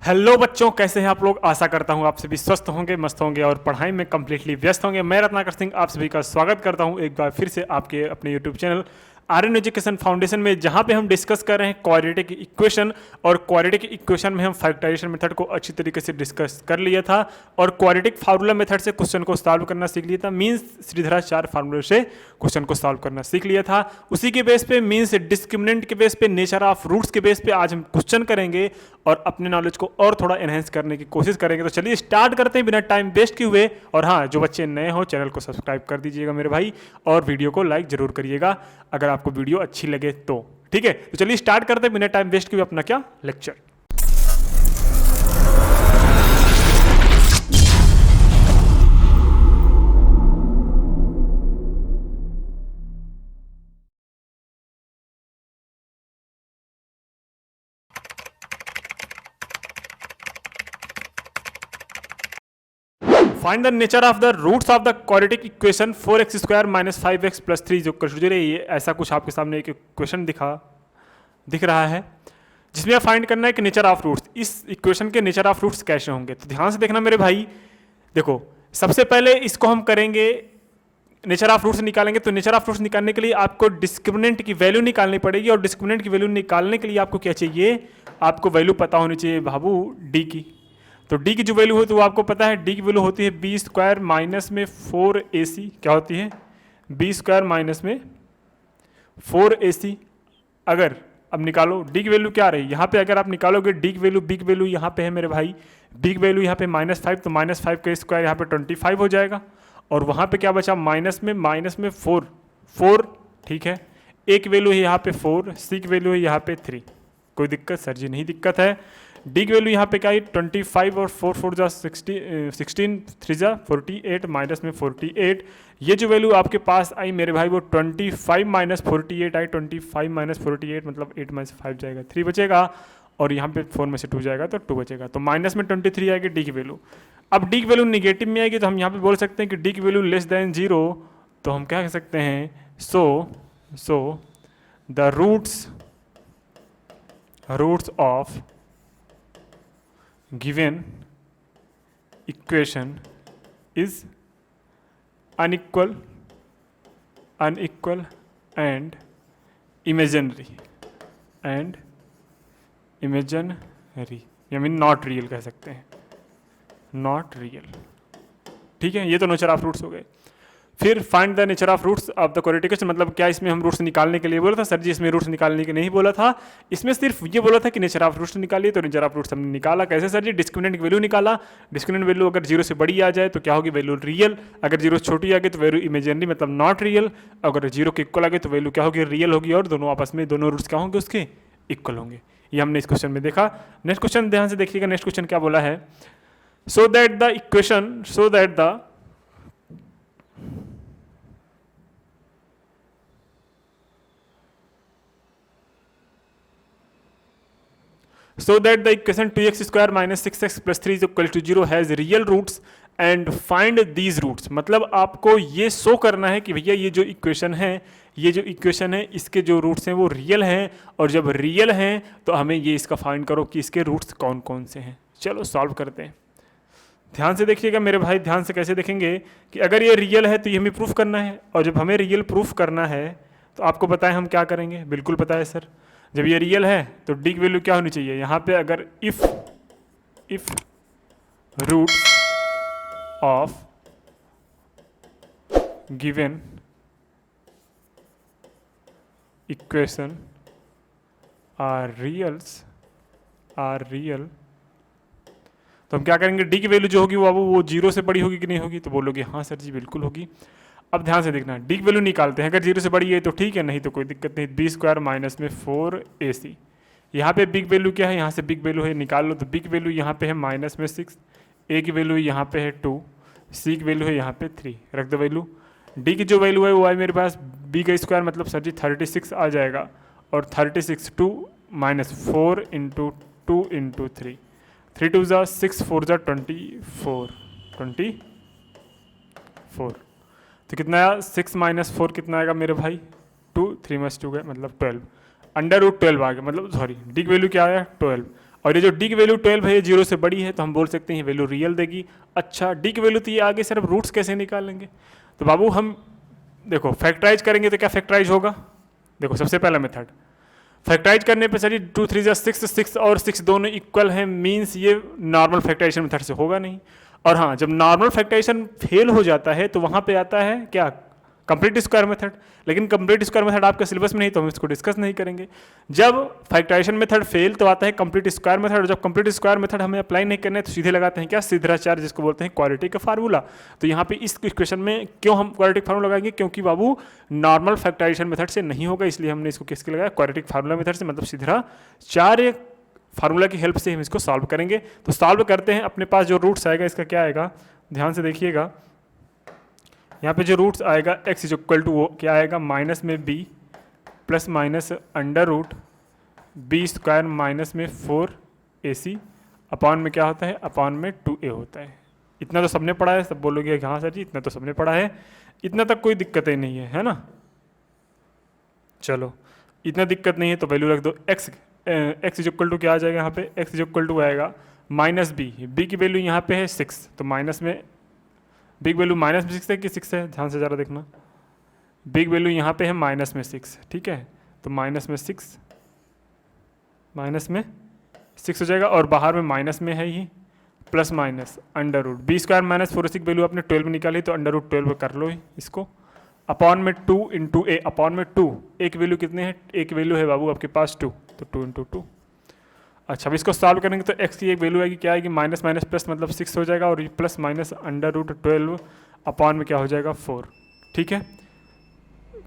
Hello बच्चों, कैसे हैं आप लोग। आशा करता हूं आप सभी स्वस्थ होंगे, मस्त होंगे और पढ़ाई में कम्प्लीटली व्यस्त होंगे। मैं रत्नाकर सिंह आप सभी का स्वागत करता हूं एक बार फिर से आपके अपने YouTube channel Aryan Education Foundation में, जहां पे हम डिस्कस कर रहे हैं क्वाड्रेटिक इक्वेशन। और क्वाड्रेटिक इक्वेशन में हम फैक्टराइजेशन मेथड को अच्छी तरीके से डिस्कस कर लिया था और क्वाड्रेटिक फार्मूला मेथड से क्वेश्चन को सॉल्व करना सीख लिया था। मीन्स श्रीधराचार्य फार्मूले से क्वेश्चन को सॉल्व करना सीख लिया था। उसी के बेस पे मीन्स डिस्क्रिमिनेंट के बेस पे, नेचर ऑफ रूट्स के बेस पे आज हम क्वेश्चन करेंगे और अपने नॉलेज को और थोड़ा एनहेंस करने की कोशिश करेंगे। तो चलिए स्टार्ट करते हैं बिना टाइम वेस्ट किए हुए। और हाँ, जो बच्चे नए हो चैनल को सब्सक्राइब कर दीजिएगा मेरे भाई, और वीडियो को लाइक जरूर करिएगा अगर आपको वीडियो अच्छी लगे तो। ठीक है, तो चलिए स्टार्ट करते हैं बिना टाइम वेस्ट किए हुए अपना क्या lecture. Find the nature of the roots of the quadratic equation 4x square minus 5x plus 3 जो ये ऐसा कुछ आपके सामने एक इक्वेशन दिख रहा है, जिसमें फाइंड करना है कि नेचर ऑफ रूट्स, इस इक्वेशन के नेचर ऑफ रूट्स कैसे होंगे। तो ध्यान से देखना मेरे भाई। देखो, सबसे पहले इसको हम करेंगे, नेचर ऑफ रूट्स निकालेंगे। तो नेचर ऑफ रूट्स निकालने के लिए आपको डिस्क्रिमिनेंट की वैल्यू निकालनी पड़ेगी, और डिस्क्रिमिनेंट की वैल्यू निकालने के लिए आपको क्या चाहिए, आपको वैल्यू पता होनी चाहिए बाबू डी की। तो डी की जो वैल्यू है तो वो आपको पता है, डी की वैल्यू होती है बी स्क्वायर माइनस में 4ac। क्या होती है, बी स्क्वायर माइनस में 4ac। अगर अब निकालो डी की वैल्यू क्या रही, यहाँ पे अगर आप निकालोगे डी की वैल्यू, बी की वैल्यू यहाँ पे है मेरे भाई, बी की वैल्यू यहाँ पे -5, तो -5 का स्क्वायर यहाँ पे 25 हो जाएगा। और वहाँ पे क्या बचा, माइनस में 4। ठीक है, ए की वैल्यू है यहाँ पे 4, सी की वैल्यू है यहाँ पे 3। कोई दिक्कत सर जी? नहीं दिक्कत है। डी की वैल्यू यहाँ पे क्या है, 25 और 4 4 जा 16 3 जा 48 माइनस में 48। ये जो वैल्यू आपके पास आई मेरे भाई वो 25 माइनस 48 आई। 25 माइनस 48 मतलब 8 में से 5 जाएगा, 3 बचेगा, और यहाँ पे 4 में से 2 जाएगा तो 2 बचेगा। तो माइनस में 23 आएगी डी की वैल्यू। अब डी की वैल्यू निगेटिव में आएगी तो हम यहाँ पे बोल सकते हैं कि डी की वैल्यू लेस देन 0। तो हम क्या कह सकते हैं, so the roots of given equation is unequal and imaginary या मीन नॉट रियल कह सकते हैं, नॉट रियल। ठीक है, ये तो नेचर ऑफ रूट्स हो गए। फिर find the nature of roots of the quadratic equation, मतलब क्या इसमें हम रूट्स निकालने के लिए बोला था? सर जी इसमें रूट्स निकालने के नहीं बोला था, इसमें सिर्फ ये बोला था कि नेचर ऑफ रूट्स निकालिए। तो नेचर ऑफ रूट्स हमने निकाला कैसे सर जी? डिस्क्रिमिनेंट की वैल्यू निकाला। डिस्क्रिमिनेंट वैल्यू अगर 0 से बड़ी आ जाए तो क्या होगी, वैल्यू रियल। अगर 0 से छोटी आ गई तो वैल्यू इमेजिनरी मतलब नॉट रियल। अगर 0 के इक्वल आ गई तो वैल्यू क्या होगी, रियल होगी। और दोनों आपस में, दोनों रूट्स क्या होंगे उसके, इक्वल होंगे। ये हमने इस क्वेश्चन में देखा। नेक्स्ट क्वेश्चन ध्यान से देखिएगा। नेक्स्ट क्वेश्चन क्या बोला है, so that the equation 2x square minus 6x plus 3 is equal to 0 has real roots and find these roots। मतलब आपको ये शो करना है कि भैया ये जो इक्वेशन है इसके जो रूट्स हैं वो रियल हैं, और जब रियल हैं तो हमें ये इसका फाइंड करो कि इसके रूट्स कौन कौन से हैं। चलो सॉल्व करते हैं। ध्यान से देखिएगा मेरे भाई। ध्यान से कैसे देखेंगे कि अगर ये रियल है तो ये हमें प्रूफ करना है, और जब हमें रियल प्रूफ करना है तो आपको पता है हम क्या करेंगे, बिल्कुल पता है सर। जब ये रियल है तो डी की वैल्यू क्या होनी चाहिए, यहाँ पे अगर if root of given equation are real, तो हम क्या करेंगे, डी की वैल्यू जो होगी वो 0 से बड़ी होगी कि नहीं होगी? तो बोलोगे हाँ सर जी बिल्कुल होगी। अब ध्यान से देखना, डी की वैल्यू निकालते हैं। अगर 0 से बड़ी है तो ठीक है, नहीं तो कोई दिक्कत नहीं। बी स्क्वायर माइनस में 4ac। यहाँ पे बिग वैल्यू क्या है, यहाँ से बिग वैल्यू है, निकाल लो। तो बिग वैल्यू यहाँ पे है माइनस में 6, ए की वैल्यू यहाँ पे है 2, सी की वैल्यू है यहाँ पे 3। रख दो वैल्यू। डी की जो वैल्यू है वो है मेरे पास बी का स्क्वायर मतलब सर जी 36 आ जाएगा, और 36 2 माइनस 4 इंटू 2 इंटू 3, 3 2 जा 6 4 जा 24। तो कितना आया, 6 माइनस 4 कितना आएगा मेरे भाई, 2, 3 में 2 गए मतलब 12। अंडर रूट 12 आ गया, मतलब सॉरी डी की वैल्यू क्या आया 12। और ये जो डी की वैल्यू 12 है ये 0 से बड़ी है तो हम बोल सकते हैं ये वैल्यू रियल देगी। अच्छा डी की वैल्यू तो ये आगे सिर्फ रूट्स कैसे निकालेंगे, तो बाबू हम देखो फैक्टराइज करेंगे तो क्या फैक्टराइज होगा। देखो सबसे पहला मेथड फैक्टराइज करने पे सर 2 3 6 6 और 6 दोनों इक्वल हैं, मीन्स ये नॉर्मल फैक्टराइजेशन मेथड से होगा नहीं। और हाँ जब नॉर्मल फैक्टराइजेशन फेल हो जाता है तो वहाँ पे आता है क्या कंप्लीट स्क्वायर मेथड, लेकिन कंप्लीट स्क्वायर मेथड आपके सिलेबस में नहीं तो हम इसको डिस्कस नहीं करेंगे। जब फैक्टराइजेशन मेथड फेल तो आता है कंप्लीट स्क्वायर मेथड, और जब कंप्लीट स्क्वायर मेथड हमें अप्लाई नहीं करना है तो सीधे लगाते हैं क्या सिद्धाचार्य, जिसको बोलते हैं क्वाड्रेटिक का फार्मूला। तो यहाँ पे इस इक्वेशन में क्यों हम क्वाड्रेटिक फार्मूला लगाएंगे, क्योंकि बाबू नॉर्मल फैक्टराइजेशन मेथड से नहीं होगा, इसलिए हमने इसको किसके लगाया क्वाड्रेटिक फार्मूला मेथड से, मतलब सिद्धाचार्य फार्मूला की हेल्प से हम इसको सॉल्व करेंगे। तो सॉल्व करते हैं, अपने पास जो रूट्स आएगा इसका क्या आएगा, ध्यान से देखिएगा। यहाँ पे जो रूट्स आएगा x इज इक्वल टू वो क्या आएगा माइनस में b plus minus under root B square minus में 4ac अपॉन में क्या होता है अपॉन में 2a होता है। इतना तो सबने पढ़ा है, सब बोलोगे हाँ सर जी इतना तो सबने पढ़ा है, इतना तक कोई दिक्कत ही नहीं है ना। चलो इतना दिक्कत नहीं है तो वैल्यू रख दो x इज इक्वल टू क्या आ जाएगा, यहाँ पे x इज इक्वल टू आएगा माइनस b की वैल्यू यहाँ पे है 6, तो माइनस में बिग वैल्यू माइनस में 6 है कि 6 है, ध्यान से ज़रा देखना। बिग वैल्यू यहाँ पे है माइनस में 6, ठीक है, तो माइनस में 6 हो जाएगा, और बाहर में माइनस में है ही plus minus under root B square minus 4ac value आपने 12 निकाली तो अंडर रूट 12 कर लो ही इसको, अपॉन में 2 इंटू ए, अपॉन में 2 एक वैल्यू कितने हैं, एक वैल्यू है बाबू आपके पास 2, तो 2 इंटू 2। अच्छा अब इसको सॉल्व करेंगे तो x की एक वैल्यू आएगी क्या आएगी माइनस माइनस प्लस मतलब 6 हो जाएगा, और ये plus minus under root 12 upon में क्या हो जाएगा 4। ठीक है,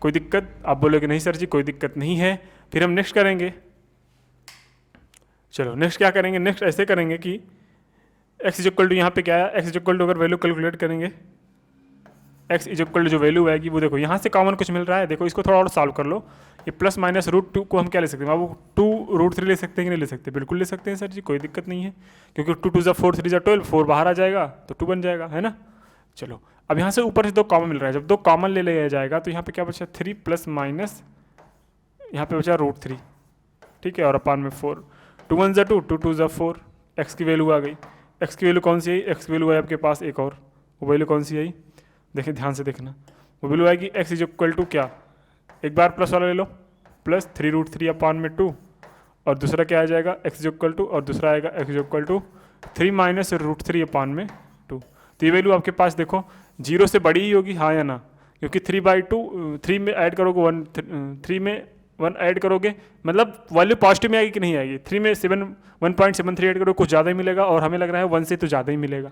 कोई दिक्कत, आप बोलोगे नहीं सर जी कोई दिक्कत नहीं है। फिर हम नेक्स्ट करेंगे, चलो नेक्स्ट क्या करेंगे, नेक्स्ट ऐसे करेंगे कि x इज इक्वल टू यहाँ पे क्या है, x इज इक्वल टू अगर वैल्यू कैलकुलेट करेंगे x इज इक्वल टू जो वैल्यू आएगी वो देखो यहाँ से कॉमन कुछ मिल रहा है, देखो इसको थोड़ा और सॉल्व कर लो। ये प्लस माइनस रूट 2 को हम क्या ले सकते हैं बाबू 2 रूट 3 ले सकते हैं कि नहीं ले सकते, बिल्कुल ले सकते हैं सर जी कोई दिक्कत नहीं है, क्योंकि 2 2 4 3 12 4 बाहर आ जाएगा तो 2 बन जाएगा, है ना। चलो अब यहाँ से ऊपर से 2 कॉमन मिल रहा है, जब 2 कॉमन ले लिया जाएगा तो यहाँ पे क्या बचा 3 प्लस माइनस यहाँ पे बचा रूट 3, ठीक है, और अपान में 4, 2 1 2 2 2 4, एक्स की वैल्यू आ गई। एक्स की वैल्यू कौन सी आई, एक्स की वैल्यू आई आपके पास एक और, वो वैल्यू कौन सी आई देखें ध्यान से देखना, वो वैल्यू आएगी एक्स इज इक्वल टू क्या, एक बार प्लस वाला ले लो प्लस 3 रूट 3 अपॉन में 2, और दूसरा क्या आ जाएगा एक्स इज इक्वल टू, और दूसरा आएगा X is equal to 3 minus root 3 upon में 2। तो ये वैल्यू आपके पास देखो 0 से बड़ी ही होगी, हाँ या ना, क्योंकि 3/2 3 में ऐड करोगे 1 3 में 1 ऐड करोगे मतलब वैल्यू पॉजिटिव में आएगी कि नहीं आएगी, 3 में 1.73 ऐड करोगे कुछ ज़्यादा ही मिलेगा, और हमें लग रहा है 1 से तो ज़्यादा ही मिलेगा,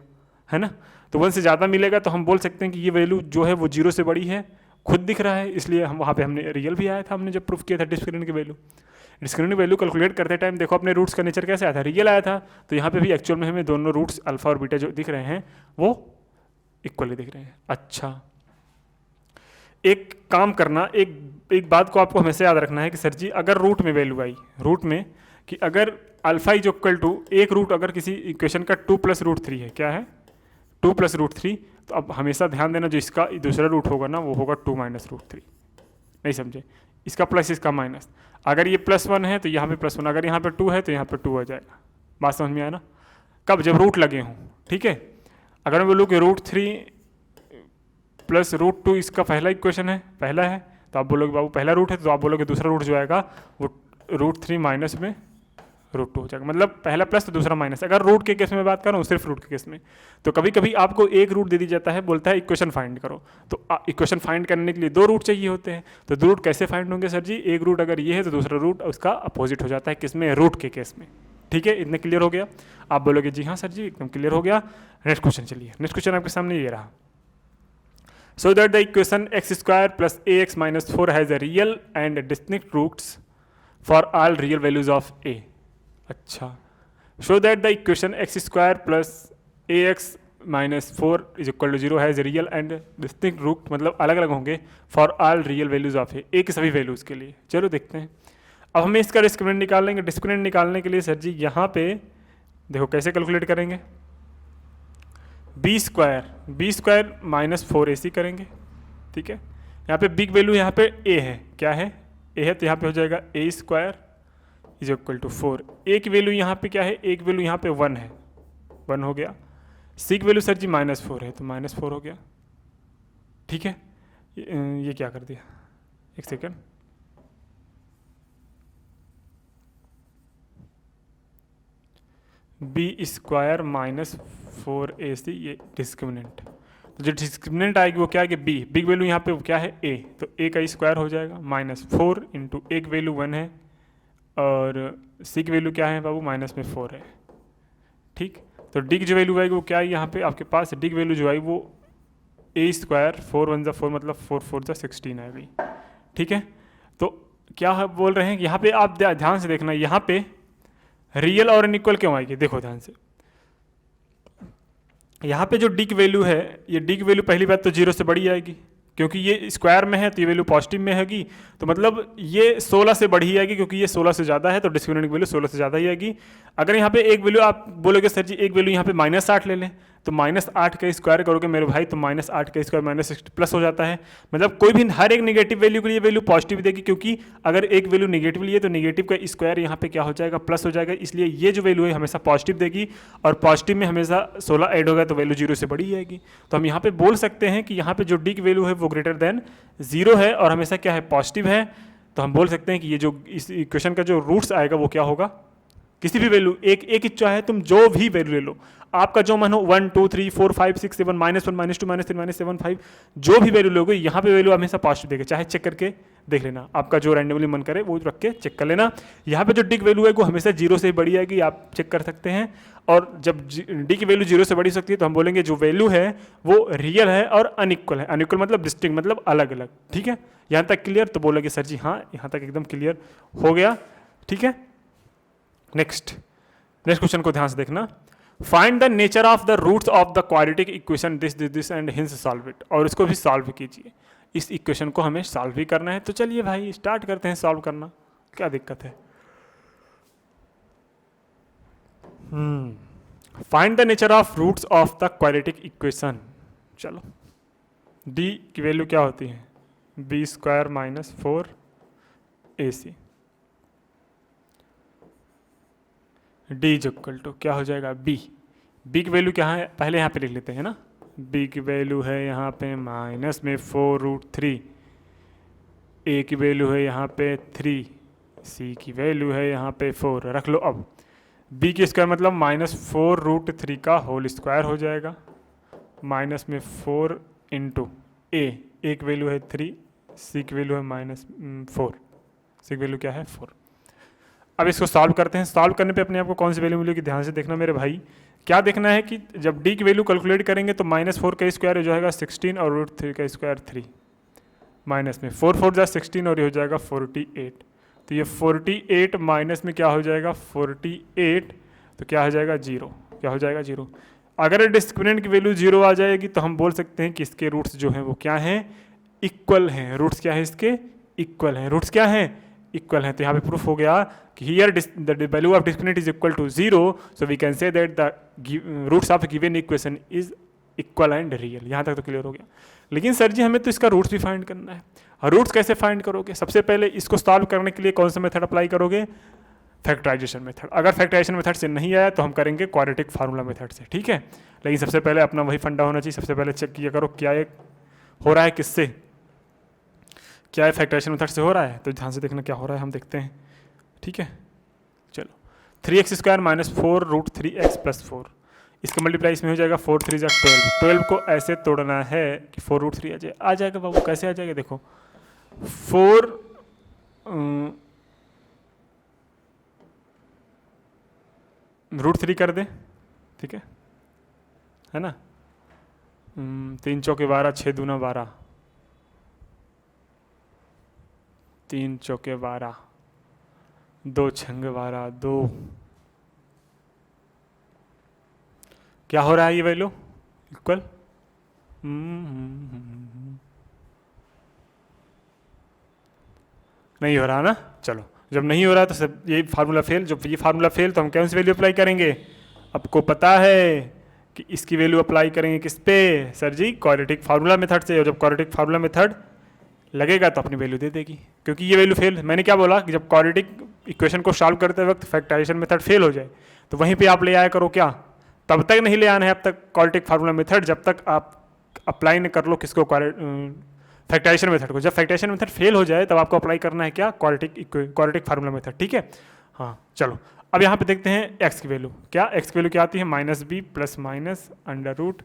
है ना। तो 1 से ज़्यादा मिलेगा तो हम बोल सकते हैं कि ये वैल्यू जो है वो 0 से बड़ी है, खुद दिख रहा है, इसलिए हम वहाँ पे हमने रियल भी आया था, हमने जब प्रूफ किया था डिस्क्रिमिनेंट की वैल्यू। डिस्क्रिमिनेंट वैल्यू कैलकुलेट करते टाइम देखो अपने रूट्स का नेचर कैसे आया था, रियल आया था, तो यहाँ पे भी एक्चुअल में हमें दोनों रूट्स अल्फा और बीटा जो दिख रहे हैं वो इक्वली दिख रहे हैं। अच्छा एक काम करना, एक बात को आपको हमेशा याद रखना है कि सर जी अगर रूट में वैल्यू आई, रूट में कि अगर अल्फा इज इक्वल टू एक रूट अगर किसी इक्वेशन का 2 प्लस रूट 3 है, क्या है 2 प्लस रूट 3, तो अब हमेशा ध्यान देना जो इसका दूसरा रूट होगा ना वो होगा 2 माइनस रूट 3, नहीं समझे, इसका प्लस इसका माइनस, अगर ये +1 है तो यहाँ पे +1, अगर यहाँ पे 2 है तो यहाँ पे 2 हो जाएगा, बात समझ में आया ना। कब, जब रूट लगे हों, ठीक है। अगर मैं बोलूँ कि रूट 3 प्लस रूट 2 इसका पहला इक्वेशन है, पहला है, तो आप बोलोगे बाबू पहला रूट है, तो आप बोलोगे दूसरा रूट जो आएगा वो रूट 3 माइनस में रूट 2 हो जाएगा, मतलब पहला प्लस तो दूसरा माइनस। अगर रूट के केस में बात करूँ सिर्फ रूट के केस में, तो कभी कभी आपको एक रूट दे दी जाता है, बोलता है इक्वेशन फाइंड करो, तो इक्वेशन फाइंड करने के लिए 2 रूट चाहिए होते हैं, तो 2 रूट कैसे फाइंड होंगे सर जी, एक रूट अगर ये है तो दूसरा रूट उसका अपोजिट हो जाता है, किसमें, रूट के केस में। ठीक है, इतने क्लियर हो गया, आप बोलोगे जी हाँ सर जी एकदम क्लियर हो गया। नेक्स्ट क्वेश्चन चलिए, नेक्स्ट क्वेश्चन आपके सामने ये रहा, so that the equation x square plus ax minus 4 has a real and distinct roots for all real values of a। अच्छा, show that the equation x square plus ax minus 4 is equal to 0 has a real and distinct root, मतलब अलग अलग होंगे for all real values of a की सभी values के लिए। चलो देखते हैं, अब हमें इसका डिस्क्रिमिनेंट निकाल लेंगे। डिस्क्रिमिनेंट निकालने के लिए सर जी यहाँ पे देखो कैसे कैलकुलेट करेंगे, बी स्क्वायर माइनस 4ac करेंगे, ठीक है। यहाँ पे बिग वैल्यू यहाँ पे a है, क्या है, a है, तो यहाँ पे हो जाएगा a square is equal to 4। A की वैल्यू यहाँ पे क्या है, एक वैल्यू यहाँ पे 1 है, 1 हो गया। सी की वैल्यू सर जी -4 है, तो -4 हो गया। ठीक है, ये क्या कर दिया, एक सेकेंड, b² -4ac, ये डिस्क्रिमिनेंट। तो जो डिस्क्रिमिनेंट आएगी वो क्या है, बी, बिग वैल्यू यहाँ पे वो क्या है a, तो a का स्क्वायर हो जाएगा -4 इंटू एक वैल्यू 1 है और c की वैल्यू क्या है बाबू, -4 है। ठीक, तो डी की जो वैल्यू आएगी वो क्या है यहाँ पे आपके पास, डी की वैल्यू जो आई वो a², 4 1 4 मतलब 4 4 16 आ गई। ठीक है, तो क्या बोल रहे हैं, यहाँ पे आप ध्यान से देखना, यहाँ पे रियल और अनइक्वल क्यों आएगी, देखो ध्यान से। यहाँ पे जो डी की वैल्यू है, ये डी की वैल्यू पहली बात तो 0 से बड़ी आएगी, क्योंकि ये स्क्वायर में है तो ये वैल्यू पॉजिटिव में होगी, तो मतलब ये 16 से बढ़ी आएगी, क्योंकि ये 16 से ज़्यादा है तो डिस्क्रिमिनेंट की वैल्यू 16 से ज़्यादा ही आएगी। अगर यहाँ पे एक वैल्यू आप बोलोगे सर जी एक वैल्यू यहाँ पे -8 ले लें, तो -8 का स्क्वायर करोगे मेरे भाई, तो -8 का स्क्वायर -60 प्लस हो जाता है। मतलब कोई भी हर एक नेगेटिव वैल्यू के लिए वैल्यू पॉजिटिव देगी, क्योंकि अगर एक वैल्यू नेगेटिव लिए तो नेगेटिव का स्क्वायर यहाँ पे क्या हो जाएगा, प्लस हो जाएगा। इसलिए ये जो वैल्यू है हमेशा पॉजिटिव देगी, और पॉजिटिव में हमेशा 16 ऐड होगा तो वैल्यू 0 से बड़ी आएगी। तो हम यहाँ पे बोल सकते हैं कि यहाँ पे जो डी की वैल्यू है वो ग्रेटर देन 0 है और हमेशा क्या है, पॉजिटिव है। तो हम बोल सकते हैं कि ये जो इस इक्वेशन का जो रूट्स आएगा वो क्या होगा, किसी भी वैल्यू एक इच्छा है, तुम जो भी वैल्यू ले लो, आपका जो मन हो 1 2 3 4 5 6 7 -1 -2 -3 -7 5, जो भी वैल्यू लोगे यहाँ पे वैल्यू हमेशा पॉजिटिव देगा। चाहे चेक करके देख लेना, आपका जो रैंडमली मन करे वो रख के चेक कर लेना। यहाँ पे जो डी की वैल्यू है वो हमेशा 0 से ही बड़ी आएगी, आप चेक कर सकते हैं। और जब डी की वैल्यू 0 से बड़ी सकती है तो हम बोलेंगे जो वैल्यू है वो रियल है और अनइक्वल है। अनइक्वल मतलब डिस्टिंक्ट, मतलब अलग अलग। ठीक है, यहाँ तक क्लियर? तो बोलोगे सर जी हाँ, यहाँ तक एकदम क्लियर हो गया। ठीक है, नेक्स्ट क्वेश्चन को ध्यान से देखना। Find the nature of the roots of the quadratic equation this and hence solve it. और इसको भी सॉल्व कीजिए, इस इक्वेशन को हमें सॉल्व भी करना है। तो चलिए भाई स्टार्ट करते हैं सॉल्व करना, क्या दिक्कत है। Find the nature of roots of the quadratic equation. चलो, डी की वैल्यू क्या होती है, b² -4ac। D is equal to क्या हो जाएगा, बी की वैल्यू क्या है, पहले यहाँ पे लिख लेते हैं ना। बी की वैल्यू है यहाँ पे -4√3, ए की वैल्यू है यहाँ पे 3, सी की वैल्यू है यहाँ पे 4। रख लो। अब बी की स्क्वायर मतलब -4√3 का होल स्क्वायर हो जाएगा, -4 इंटू ए की वैल्यू है 3, सी की वैल्यू है -4, सी की वैल्यू क्या है 4। अब इसको सॉल्व करते हैं। सॉल्व करने पे अपने आप को कौन सी वैल्यू मिलेगी, ध्यान से देखना मेरे भाई। क्या देखना है कि जब डी की वैल्यू कैलकुलेट करेंगे तो -4 का स्क्वायर हो जाएगा 16 और √3 का स्क्वायर 3, माइनस में 4 4 जा 16 और ये हो जाएगा 48। तो ये 48 माइनस में क्या हो जाएगा 48, तो क्या हो जाएगा 0, क्या हो जाएगा 0। अगर डिस्क्रिमिनेंट की वैल्यू 0 आ जाएगी तो हम बोल सकते हैं कि इसके रूट्स जो हैं वो क्या हैं, इक्वल हैं। रूट्स क्या है इसके, इक्वल हैं। रूट्स क्या हैं, इक्वल हैं। तो यहाँ पे प्रूफ हो गया कि here the value of discriminant is equal to 0, so we can say that the roots of given equation is equal and real. यहाँ तक तो क्लियर हो गया। लेकिन सर जी हमें तो इसका रूट्स भी फाइंड करना है। और रूट्स कैसे फाइंड करोगे, सबसे पहले इसको सॉल्व करने के लिए कौन सा मेथड अप्लाई करोगे, फैक्टराइजेशन मेथड। अगर फैक्टराइजेशन मेथड से नहीं आया तो हम करेंगे क्वाड्रेटिक फार्मूला मेथड से, ठीक है। लेकिन सबसे पहले अपना वही फंडा होना चाहिए। सबसे पहले चेक किया करो क्या ये हो रहा है, किससे, क्या है फैक्टराइजेशन मेथड से हो रहा है। तो ध्यान से देखना क्या हो रहा है, हम देखते हैं, ठीक है। चलो 3x² - 4√3x + 4, इसका मल्टीप्लाई इसमें हो जाएगा 4 3 12। 12 को ऐसे तोड़ना है कि 4√3 आ जाएगा बाबू। कैसे आ जाएगा, देखो 4 √3 कर दे, ठीक है ना। 3 चौके 12, 6 दूना 12, 3 चौके 12, 2 छंगे 12, 2। क्या हो रहा है ये वैल्यू इक्वल, नहीं हो रहा ना। चलो जब नहीं हो रहा तो सब ये फार्मूला फेल। जब ये फार्मूला फेल तो हम कौन सी वैल्यू अप्लाई करेंगे, आपको पता है कि इसकी वैल्यू अप्लाई करेंगे किस पे, सर जी क्वाड्रेटिक फार्मूला मेथड से। और जब क्वाड्रेटिक फार्मूला मेथड लगेगा तो अपनी वैल्यू दे देगी, क्योंकि ये वैल्यू फेल, मैंने क्या बोला कि जब क्वाड्रेटिक इक्वेशन को सॉल्व करते वक्त फैक्टराइजेशन मेथड फेल हो जाए तो वहीं पे आप ले आया करो क्या, तब तक नहीं ले आना है अब तक क्वाड्रेटिक फार्मूला मेथड, जब तक आप अप्लाई न कर लो किसको, फैक्टराइजेशन मेथड को। जब फैक्टराइजेशन मेथड फेल हो जाए तब आपको अप्लाई करना है क्या, क्वाड्रेटिक फार्मूला मेथड, ठीक है। हाँ चलो अब यहाँ पे देखते हैं एक्स की वैल्यू, क्या एक्स की वैल्यू क्या आती है, minus B plus minus under root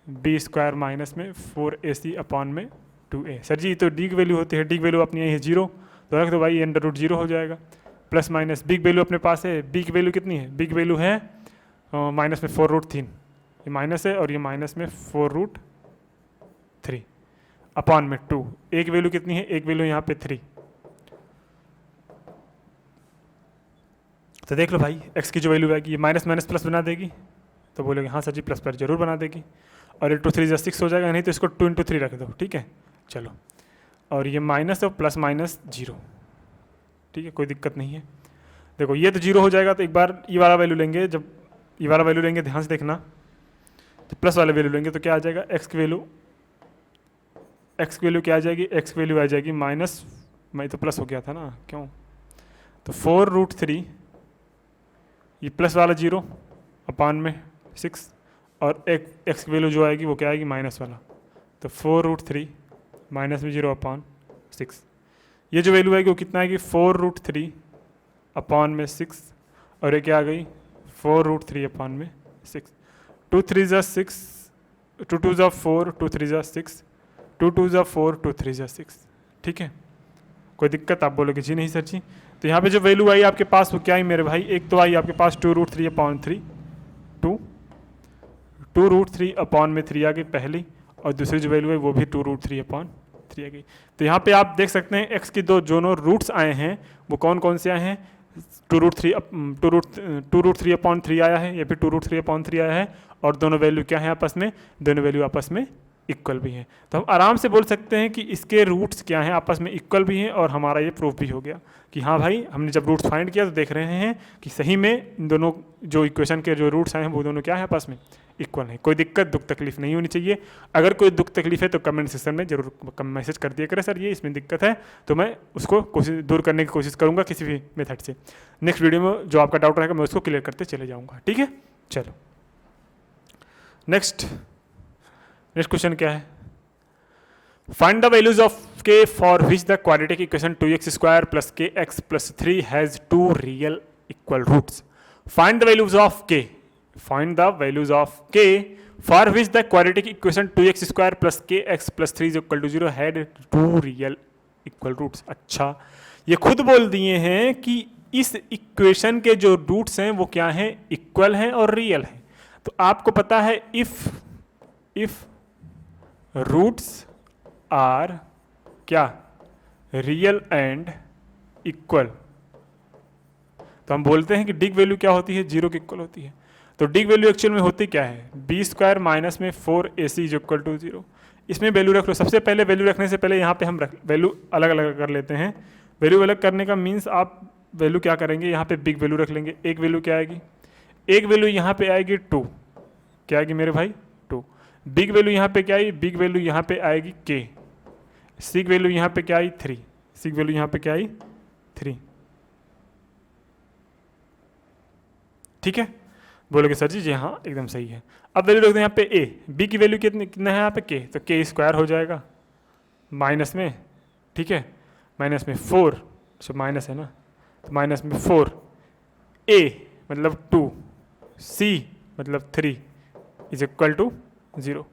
B square minus में 4ac अपॉन में 2a। सर जी तो डी की वैल्यू होती है, डी की वैल्यू अपनी आई है 0, तो रख दो भाई अंडर रूट 0 हो जाएगा, प्लस माइनस बी की वैल्यू अपने पास है, बी की वैल्यू कितनी है, बी की वैल्यू है माइनस में 4√3, ये माइनस है और ये माइनस में 4√3 अपॉन में 2, एक वैल्यू कितनी है, एक वैल्यू यहाँ पे 3। तो देख लो भाई एक्स की जो वैल्यू आएगी ये माइनस माइनस प्लस बना देगी, तो बोलोगे हाँ सर जी प्लस प्लस जरूर बना देगी, और 8 2 3 6 हो जाएगा, नहीं तो इसको 2 × 3 रख दो, ठीक है। चलो और ये माइनस और प्लस माइनस 0, ठीक है कोई दिक्कत नहीं है। देखो ये तो 0 हो जाएगा, तो एक बार ये वाला वैल्यू लेंगे, जब ये वाला वैल्यू लेंगे ध्यान से देखना, तो प्लस वाले वैल्यू लेंगे तो क्या आ जाएगा, एक्स की वैल्यू क्या आ जाएगी, एक्स की वैल्यू आ जाएगी माइनस, मैं तो प्लस हो गया था ना क्यों, तो 4√3 ये प्लस वाला 0 अपॉन में 6, और एक एक्स की वैल्यू जो आएगी वो क्या आएगी, माइनस वाला, तो 4√3 माइनस में 0 अपॉन 6, ये जो वैल्यू आएगी वो कितना आएगी, 4√3 अपॉन में 6, और ये क्या आ गई 4√3 अपॉन में 6, 2 3 ज़ा 6, 2 2 ज़ा 4, 2 3 ज़ा 6, 2 2 ज़ा 4, 2 3 ज़ा 6, ठीक है। कोई दिक्कत, आप बोलोगे जी नहीं सर जी, तो यहाँ पे जो वैल्यू आई आपके पास वो क्या आई मेरे भाई, एक तो आई आपके पास 2√3 अपॉन 3, 2√3 अपॉन में 3 आ गई पहली, और दूसरी जो वैल्यू है वो भी 2√3 अपॉन 3 आ गई। तो यहाँ पे आप देख सकते हैं एक्स की दोनों रूट्स आए हैं, वो कौन कौन से आए हैं, 2√3 अपॉन 3 आया है, ये भी 2√3 अपॉन 3 आया है, और दोनों वैल्यू क्या है आपस में, दोनों वैल्यू आपस में इक्वल भी हैं। तो हम आराम से बोल सकते हैं कि इसके रूट्स क्या हैं, आपस में इक्वल भी हैं, और हमारा ये प्रूफ भी हो गया कि हाँ भाई हमने जब रूट्स फाइंड किया तो देख रहे हैं कि सही में इन दोनों जो इक्वेशन के जो रूट्स आए हैं वो दोनों क्या है आपस में इक्वल है। कोई दिक्कत दुख तकलीफ नहीं होनी चाहिए, अगर कोई दुख तकलीफ है तो कमेंट सेक्शन में जरूर मैसेज कर दिया करें, सर ये इसमें दिक्कत है, तो मैं उसको कोशिश दूर करने की कोशिश करूँगा किसी भी मेथड से। नेक्स्ट वीडियो में जो आपका डाउट रहेगा मैं उसको क्लियर करते चले जाऊँगा, ठीक है। चलो नेक्स्ट क्वेश्चन क्या है, find the values of k for which the quadratic equation 2x² + kx + 3 has 2 real equal roots. Find the values of k, find the values of k for which the quadratic equation 2x² + kx + 3 = 0 had 2 real equal roots. अच्छा ये खुद बोल दिए हैं कि इस equation के जो रूट्स हैं वो क्या हैं, इक्वल हैं और रियल हैं। तो आपको पता है इफ रूट्स आर क्या, रियल एंड इक्वल, तो हम बोलते हैं कि डी की वैल्यू क्या होती है, 0 के इक्वल होती है। तो डी की वैल्यू एक्चुअल में होती क्या है, b² माइनस में 4ac = 0। इसमें वैल्यू रख लो, सबसे पहले वैल्यू रखने से पहले यहाँ पे हम वैल्यू अलग अलग कर लेते हैं। वैल्यू अलग करने का मीन्स आप वैल्यू क्या करेंगे, यहाँ पे बिग वैल्यू रख लेंगे। एक वैल्यू क्या आएगी, एक वैल्यू यहाँ पे आएगी 2, क्या आएगी मेरे भाई 2। बिग वैल्यू यहाँ पे क्या आई, बिग वैल्यू यहाँ पे आएगी k। सी वैल्यू यहाँ पे क्या आई 3, सी वैल्यू यहाँ पे क्या आई 3, ठीक है। बोलोगे सर जी हाँ एकदम सही है। अब वैल्यू रखते हैं यहाँ पे a, b की वैल्यू कितना है यहाँ पे k, तो k² हो जाएगा माइनस में, ठीक है, माइनस में 4, तो माइनस है ना, तो माइनस में 4, a मतलब 2, c मतलब 3 = 0।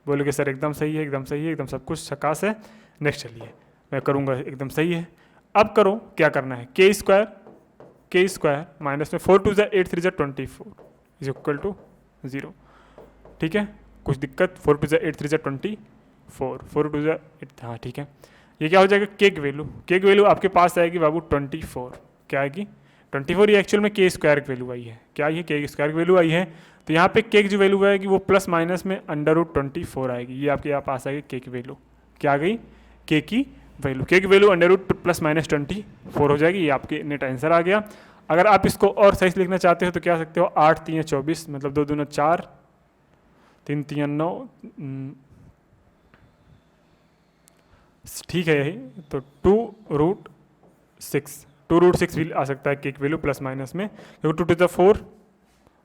बोलोगे सर एकदम सही है, एकदम सही है, एकदम सब कुछ झकास है। नेक्स्ट चलिए मैं करूँगा, एकदम सही है। अब करो क्या करना है, k² माइनस में 4 2 = 8 3 = 24 = 0, ठीक है। कुछ दिक्कत, 4 2 = 8 3 = 24, 4 2 = 8, हाँ ठीक है। ये क्या हो जाएगा, k की वैल्यू आपके पास आएगी बाबू 24, क्या आएगी 24। ये एक्चुअल में k² की वैल्यू आई है, क्या आई है k² की वैल्यू आई है। तो यहाँ पे k की जो वैल्यू आएगी वो प्लस माइनस में √24 आएगी। ये आपके यहाँ पास आएगी k की वैल्यू, क्या आ गई k की वैल्यू, k की वैल्यू √+-24 हो जाएगी। ये आपके नेट आंसर आ गया। अगर आप इसको और सही से लिखना चाहते हो तो क्या सकते हो, 8 3 24 मतलब 2 दूना 4, 3 3 9, ठीक है यही, तो 2√6, 2√6 भी आ सकता है के वैल्यू प्लस माइनस में, क्योंकि 2 टू द 4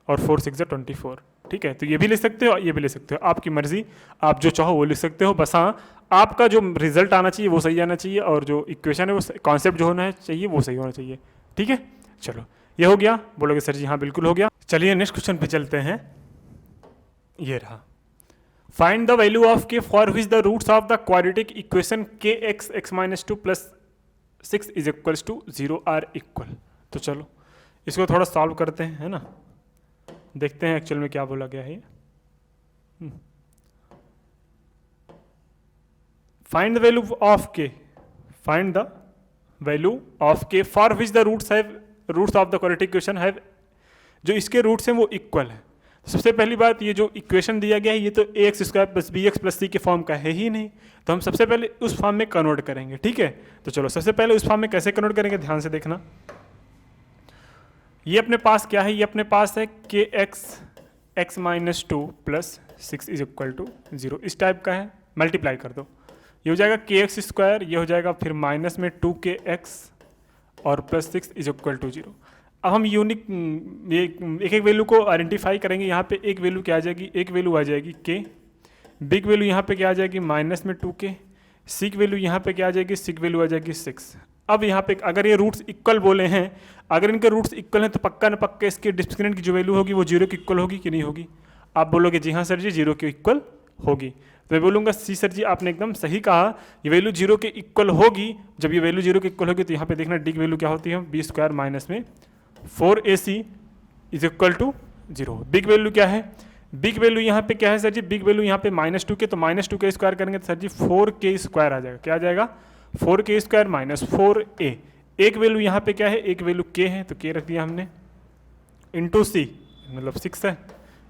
और 4 6 ज़ा 24। ठीक है, तो ये भी लिख सकते हो, ये भी लिख सकते हो, आपकी मर्जी, आप जो चाहो वो लिख सकते हो। बस हाँ, आपका जो रिजल्ट आना चाहिए वो सही आना चाहिए, और जो इक्वेशन है वो कॉन्सेप्ट जो होना है चाहिए वो सही होना चाहिए। ठीक है, चलो ये हो गया। बोलोगे सर जी हाँ बिल्कुल हो गया। चलिए नेक्स्ट क्वेश्चन पे चलते हैं। ये रहा, find the value of K for which the roots of the quadratic equation K x x minus 2 plus 6 is equals to 0 are equal. तो चलो इसको थोड़ा सॉल्व करते हैं, है ना, देखते हैं एक्चुअल में क्या बोला गया है। Find the value of K, find the value of K for which the roots of the quadratic equation have, जो इसके रूट्स हैं वो इक्वल है। सबसे पहली बात, ये जो इक्वेशन दिया गया है ये तो a x square plus b x plus c के फॉर्म का है ही नहीं, तो हम सबसे पहले उस फॉर्म में कन्वर्ट करेंगे। ठीक है, तो चलो सबसे पहले उस फॉर्म में कैसे कन्वर्ट करेंगे, ध्यान से देखना। ये अपने पास क्या है, ये अपने पास है K x x minus 2 plus 6 is equal to 0, इस टाइप का है। मल्टीप्लाई कर दो, ये हो जाएगा के एक्स स्क्वायर, ये हो जाएगा फिर माइनस में 2 के एक्स और प्लस 6 इज इक्वल टू 0। अब हम यूनिक एक एक वैल्यू को आइडेंटिफाई करेंगे। यहाँ पे एक वैल्यू क्या आ जाएगी, एक वैल्यू आ जाएगी के, बिग वैल्यू यहाँ पे क्या आ जाएगी माइनस में 2 के, सिक वैल्यू यहाँ पे क्या आ जाएगी, सिक वैल्यू आ जाएगी 6। अब यहाँ पे अगर ये रूट्स इक्वल बोले हैं, अगर इनके रूट्स इक्वल हैं तो पक्का न पक्का इसके डिस्क्रिमिनेंट की जो वैल्यू होगी वो 0 के इक्वल होगी कि नहीं होगी। आप बोलोगे जी हाँ सर जी 0 के इक्वल होगी, तो मैं बोलूँगा सी सर जी आपने एकदम सही कहा, ये वैल्यू 0 के इक्वल होगी। जब ये वैल्यू 0 के इक्वल होगी तो यहाँ पे देखना डी की वैल्यू क्या होती है, बी स्क्वायर माइनस में 4ac is equal to 0। Big value क्या है, बिग वैल्यू यहाँ पे क्या है सर जी, बिग वैल्यू यहाँ पे -2 के, तो -2 के स्क्वायर करेंगे तो सर जी 4k स्क्वायर आ जाएगा। क्या आ जाएगा, 4k स्क्वायर माइनस 4a। एक वैल्यू यहाँ पे क्या है, एक वैल्यू k है, तो k रख दिया हमने, इंटू सी मतलब 6 है,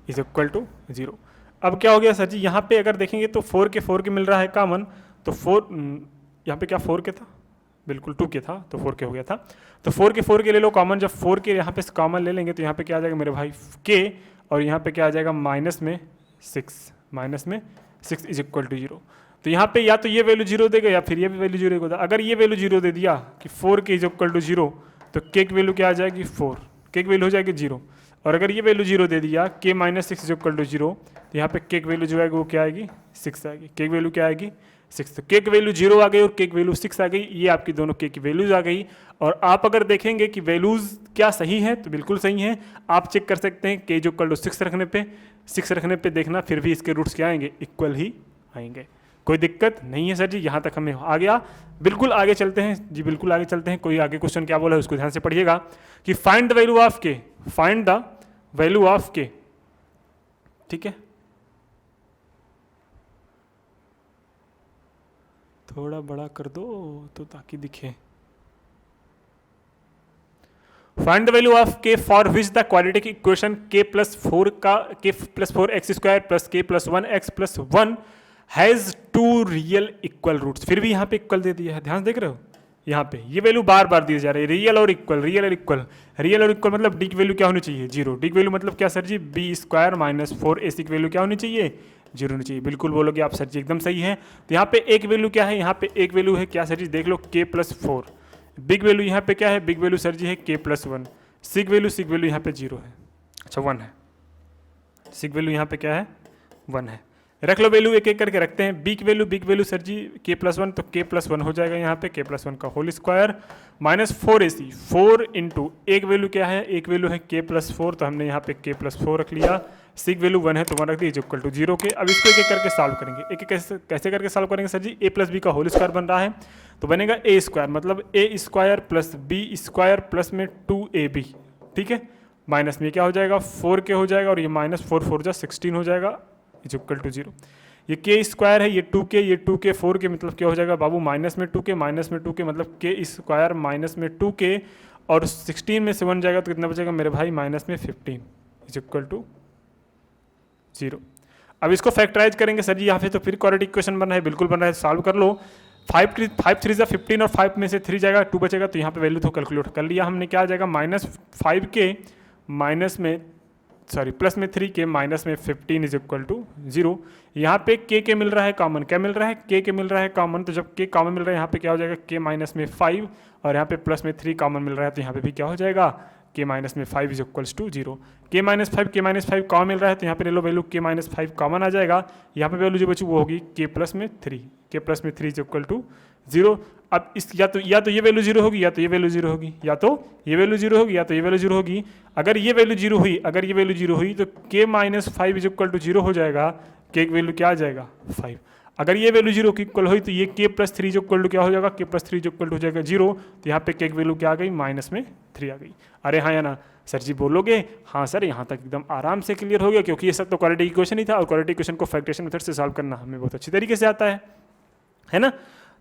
इज इक्वल टू 0। अब क्या हो गया सर जी, यहाँ पे अगर देखेंगे तो 4k मिल रहा है कॉमन, तो 4 यहाँ पे क्या 4k था, बिल्कुल 2k था, तो 4k हो गया था, तो 4k ले लो कॉमन। जब 4k यहाँ पे कॉमन ले लेंगे तो यहाँ पे क्या आ जाएगा मेरे भाई k, और यहाँ पे क्या आ जाएगा माइनस में 6 इज इक्वल टू 0। तो यहाँ पे या तो ये वैल्यू 0 देगा या फिर ये भी वैल्यू 0 देगा। अगर ये वैल्यू 0 दे दिया कि 4k इज इक्वल टू 0, तो k की वैल्यू क्या आ जाएगी 4, k की वैल्यू हो जाएगी 0। और अगर ये वैल्यू 0 दे दिया k minus 6 is equal to 0, तो यहाँ पे k की वैल्यू जो आएगी वो क्या आएगी 6 आएगी, k की वैल्यू क्या आएगी 6। तो k की वैल्यू 0 आ गई और k की वैल्यू 6 आ गई, ये आपकी दोनों k की वैल्यूज आ गई। और आप अगर देखेंगे कि वैल्यूज क्या सही है तो बिल्कुल सही है, आप चेक कर सकते हैं k जो इक्वल टू 6 रखने पे देखना फिर भी इसके रूट्स क्या आएंगे, इक्वल ही आएंगे। कोई दिक्कत नहीं है सर जी, यहाँ तक हमें आ गया। बिल्कुल आगे चलते हैं जी, बिल्कुल आगे चलते हैं। कोई आगे क्वेश्चन क्या बोला है उसको ध्यान से पढ़िएगा कि find the value of K, find the value of के। ठीक है, थोड़ा बड़ा कर दो तो ताकि दिखे। Find the value of K for which the quadratic equation k plus 4 का k plus 4 X square plus k plus 1 x plus 1 has 2 real equal roots. फिर भी यहाँ पे इक्वल दे दिया है, ध्यान देख रहे हो, यहाँ पे ये वैल्यू बार बार दिए जा रहे हैं, रियल और इक्वल, रियल और इक्वल। रियल और इक्वल मतलब डी की वैल्यू क्या होनी चाहिए 0, डी की वैल्यू मतलब क्या sir ji B square minus 4ac की वैल्यू क्या होनी चाहिए 0 होनी चाहिए। बिल्कुल बोलोगे आप सर जी एकदम सही है। तो यहाँ पे एक वैल्यू क्या है, यहाँ पे एक वैल्यू है क्या सर जी, देख लो k प्लस 4। बिग वैल्यू यहाँ पे क्या है, बिग वैल्यू सर जी है k प्लस 1। सिग वैल्यू यहाँ पे 0 है, अच्छा 1 है। सिग वैल्यू यहाँ पे क्या है 1 है। रख लो वैल्यू एक एक करके रखते हैं। बिग वैल्यू सर जी k प्लस 1, तो k प्लस 1 हो जाएगा यहाँ पे, k प्लस 1 का whole square minus 4ac, 4 into एक वैल्यू क्या है, एक वैल्यू है k प्लस 4, तो हमने यहाँ पे k प्लस 4 रख लिया। सिग वैल्यू 1 है तो 1 रख दी, इज इक्वल टू 0 के। अब इसको एक एक करके सॉल्व करेंगे। एक एक कैसे करके सॉल्व करेंगे sir ji, a plus B का होल स्क्वायर बन रहा है तो बनेगा a स्क्वायर, मतलब a square plus b square plus में 2ab। ठीक है, माइनस में क्या हो जाएगा 4k हो जाएगा, और ये माइनस 4 जा 16 हो जाएगा, इज इक्वल टू 0। ये k स्क्वायर है, ये 2k, ये 2k 4k, मतलब क्या हो जाएगा बाबू माइनस में 2k मतलब k स्क्वायर माइनस में 2k, और 16 में से 1 जाएगा तो कितना बचेगा मेरे भाई माइनस में 15, इज इक्वल टू 0। अब इसको फैक्टराइज करेंगे सर जी यहाँ पे, तो फिर क्वाड्रेटिक इक्वेशन बन रहा है, बिल्कुल बन रहा है, सॉल्व कर लो। 5 3 15 और 5 में से 3 जाएगा 2 बचेगा, तो यहाँ पे वैल्यू तो कैलकुलेट कर लिया हमने। क्या आ जाएगा -5k माइनस में सॉरी प्लस में 3 के माइनस में 15 इज इक्वल टू 0। यहाँ पे के मिल रहा है कॉमन, क्या मिल रहा है के मिल रहा है कॉमन, तो जब के कॉमन मिल रहा है यहाँ पे क्या हो जाएगा के माइनस में 5, और यहाँ पे प्लस में 3 कॉमन मिल रहा है तो यहाँ पे भी क्या हो जाएगा के माइनस में 5 इज इक्वल्स टू 0। के माइनस 5 कॉमन मिल रहा है तो यहाँ पे ले लो वैल्यू के माइनस 5 कॉमन आ जाएगा, यहाँ पे वैल्यू जो बची वो होगी के प्लस में 3, के प्लस में 3 इज इक्वल टू 0। अब इस या तो ये वैल्यू 0 होगी या तो ये वैल्यू 0 होगी, या तो ये वैल्यू 0 होगी या तो ये वैल्यू 0 होगी। अगर ये वैल्यू 0 हुई, अगर ये वैल्यू 0 हुई तो के माइनस 5 इज इक्वल टू 0 हो जाएगा, के वैल्यू क्या आ जाएगा 5। अगर ये वैल्यू 0 की इक्वल हुई तो ये के प्लस 3 इज इक्वल टू क्या हो जाएगा, के प्लस 3 इज इक्वल टू हो जाएगा 0, तो यहाँ पे के वैल्यू क्या आ गई माइनस में 3 आ गई। अरे हाँ या ना सर जी बोलोगे, हाँ सर यहाँ तक एकदम आराम से क्लियर हो गया, क्योंकि ये सब तो क्वाड्रेटिक इक्वेशन ही था, और क्वाड्रेटिक इक्वेशन को फैक्टरेशन मेथड से सॉल्व करना हमें बहुत अच्छी तरीके से आता है ना,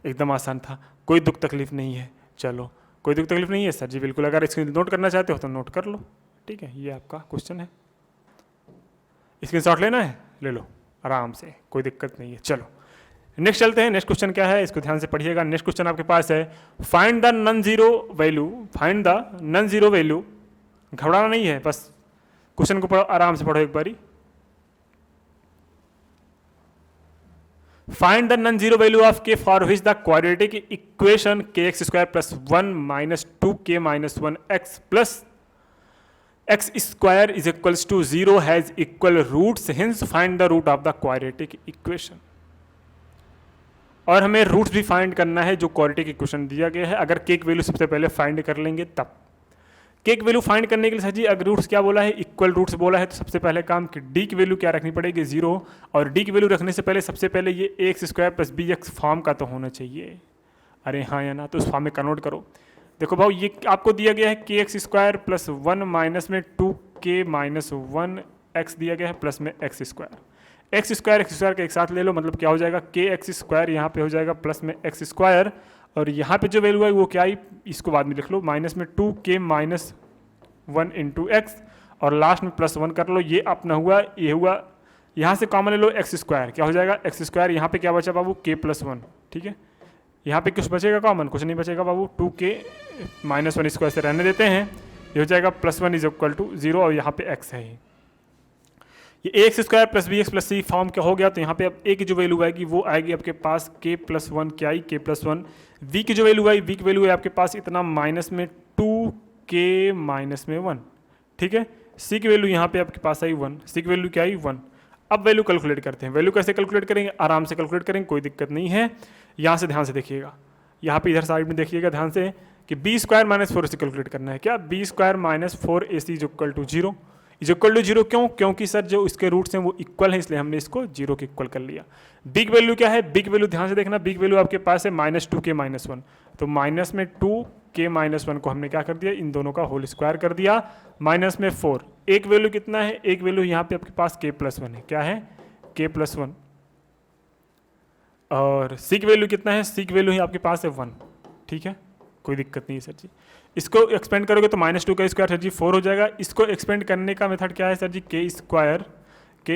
एकदम आसान था, कोई दुख तकलीफ नहीं है। चलो कोई दुख तकलीफ नहीं है सर जी, बिल्कुल। अगर इसको नोट करना चाहते हो तो नोट कर लो, ठीक है, ये आपका क्वेश्चन है। स्क्रीनशॉट लेना है ले लो आराम से, कोई दिक्कत नहीं है। चलो नेक्स्ट चलते हैं। नेक्स्ट क्वेश्चन क्या है, इसको ध्यान से पढ़िएगा। नेक्स्ट क्वेश्चन आपके पास है find the non zero value, find the non zero value, घबराना नहीं है, बस क्वेश्चन को पढ़ो आराम से, पढ़ो एक बारी। Find the non zero value of K for which the quadratic equation K x square plus 1 minus 2k minus 1 x plus x square is equals to 0 has equal roots, hence find the root of the quadratic equation. और हमें roots भी find करना है जो quadratic equation दिया गया है। अगर के वैल्यू सबसे पहले फाइंड कर लेंगे तब, के वैल्यू फाइंड करने के लिए सर जी अगर रूट्स क्या बोला है, इक्वल रूट्स बोला है, तो सबसे पहले काम कि डी की वैल्यू क्या रखनी पड़ेगी 0, और डी की वैल्यू रखने से पहले सबसे पहले ये a x square plus b x form का तो होना चाहिए। अरे हाँ या ना, तो उस फॉर्म में कन्वर्ट करो। देखो भाव ये आपको दिया गया है K x square plus 1 minus में 2k माइनस 1 एक्स दिया गया है प्लस में एक्स स्क्वायर का एक साथ ले लो, मतलब क्या हो जाएगा के एक्स स्क्वायर यहाँ पे हो जाएगा प्लस में एक्स स्क्वायर, और यहाँ पे जो वैल्यू है वो क्या आई, इसको बाद में लिख लो, माइनस में 2k माइनस 1 इंटू एक्स, और लास्ट में प्लस 1 कर लो। ये अपना हुआ, ये हुआ, यहाँ से कॉमन ले लो एक्स स्क्वायर, क्या हो जाएगा एक्स स्क्वायर, यहाँ पे क्या बचा बाबू के प्लस 1, ठीक है। यहाँ पे कुछ बचेगा कॉमन, कुछ नहीं बचेगा बाबू, 2k माइनस 1 इसको ऐसे रहने देते हैं, ये हो जाएगा प्लस 1 इज इक्वल टू 0, और यहाँ पे x है। ये a x square plus b x plus c form क्या हो गया, तो यहाँ पे अब ए की जो वैल्यू आएगी वो आएगी आपके पास के प्लस 1 क्या आई, के प्लस 1। वी की जो वैल्यू आई, वी की वैल्यू है आपके पास इतना माइनस में 2k माइनस में 1, ठीक है। सी की वैल्यू यहाँ पे आपके पास आई 1, सी की वैल्यू क्या आई 1। अब वैल्यू कैलकुलेट करते हैं, वैल्यू कैसे कैलकुलेट करेंगे, आराम से कैलकुलेट करेंगे, कोई दिक्कत नहीं है। यहाँ से ध्यान से देखिएगा, यहाँ पे इधर साइड में देखिएगा ध्यान से कि बी स्क्वायर माइनस 4 से कैलकुलेट करना है, क्या B square minus 4ac is equal to 0, is equal to 0 क्यों, क्योंकि सर जो इसके रूट्स हैं वो इक्वल है, इसलिए हमने इसको 0 के इक्वल कर लिया। बिग वैल्यू क्या है, बिग वैल्यू ध्यान से देखना, बिग वैल्यू आपके पास है माइनस 2k माइनस 1, तो माइनस में 2k माइनस 1 को हमने क्या कर दिया, इन दोनों का होल स्क्वायर कर दिया, माइनस में 4। एक वैल्यू कितना है, एक वैल्यू यहाँ पे आपके पास k प्लस 1 है, क्या है k प्लस 1, और सी की वैल्यू कितना है, सी की वैल्यू ही आपके पास है 1, ठीक है, कोई दिक्कत नहीं है सर जी। इसको एक्सपेंड करोगे तो माइनस 2 का स्क्वायर सर जी 4 हो जाएगा। इसको एक्सपेंड करने का मेथड क्या है सर जी, के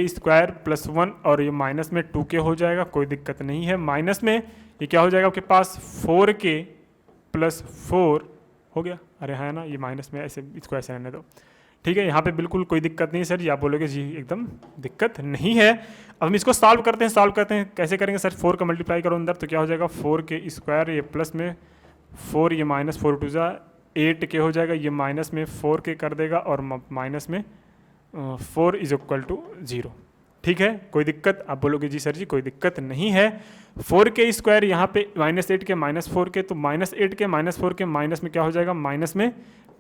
स्क्वायर प्लस 1, और ये माइनस में 2k हो जाएगा, कोई दिक्कत नहीं है। माइनस में ये क्या हो जाएगा आपके पास 4k प्लस 4 हो गया, अरे है ना, ये माइनस में ऐसे इसको ऐसे रहने दो, ठीक है, यहाँ पे बिल्कुल कोई दिक्कत नहीं है सर जी। आप बोलोगे जी एकदम दिक्कत नहीं है। अब हम इसको सॉल्व करते हैं, कैसे करेंगे सर, 4 का मल्टीप्लाई करो अंदर तो क्या हो जाएगा 4k स्क्वायर, ये प्लस में 4, ये माइनस 4 टू जा 8k हो जाएगा, ये माइनस में 4k कर देगा, और माइनस में 4 इज इक्वल टू 0, ठीक है, कोई दिक्कत। आप बोलोगे जी सर जी कोई दिक्कत नहीं है। 4k स्क्वायर यहाँ पे माइनस 8k माइनस 4k, तो minus 8k minus 4k minus में क्या हो जाएगा, माइनस में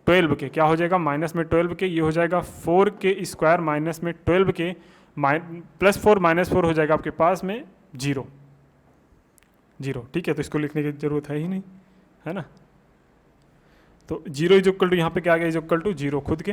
12k, क्या हो जाएगा माइनस में 12k, ये हो जाएगा 4k स्क्वायर माइनस में 12k प्लस 4 माइनस 4 हो जाएगा आपके पास में 0, ठीक है, तो इसको लिखने की जरूरत है ही नहीं, है ना। तो 0 इज इक्वल टू यहाँ पे क्या आ गया, इज इक्वल टू 0 खुद के,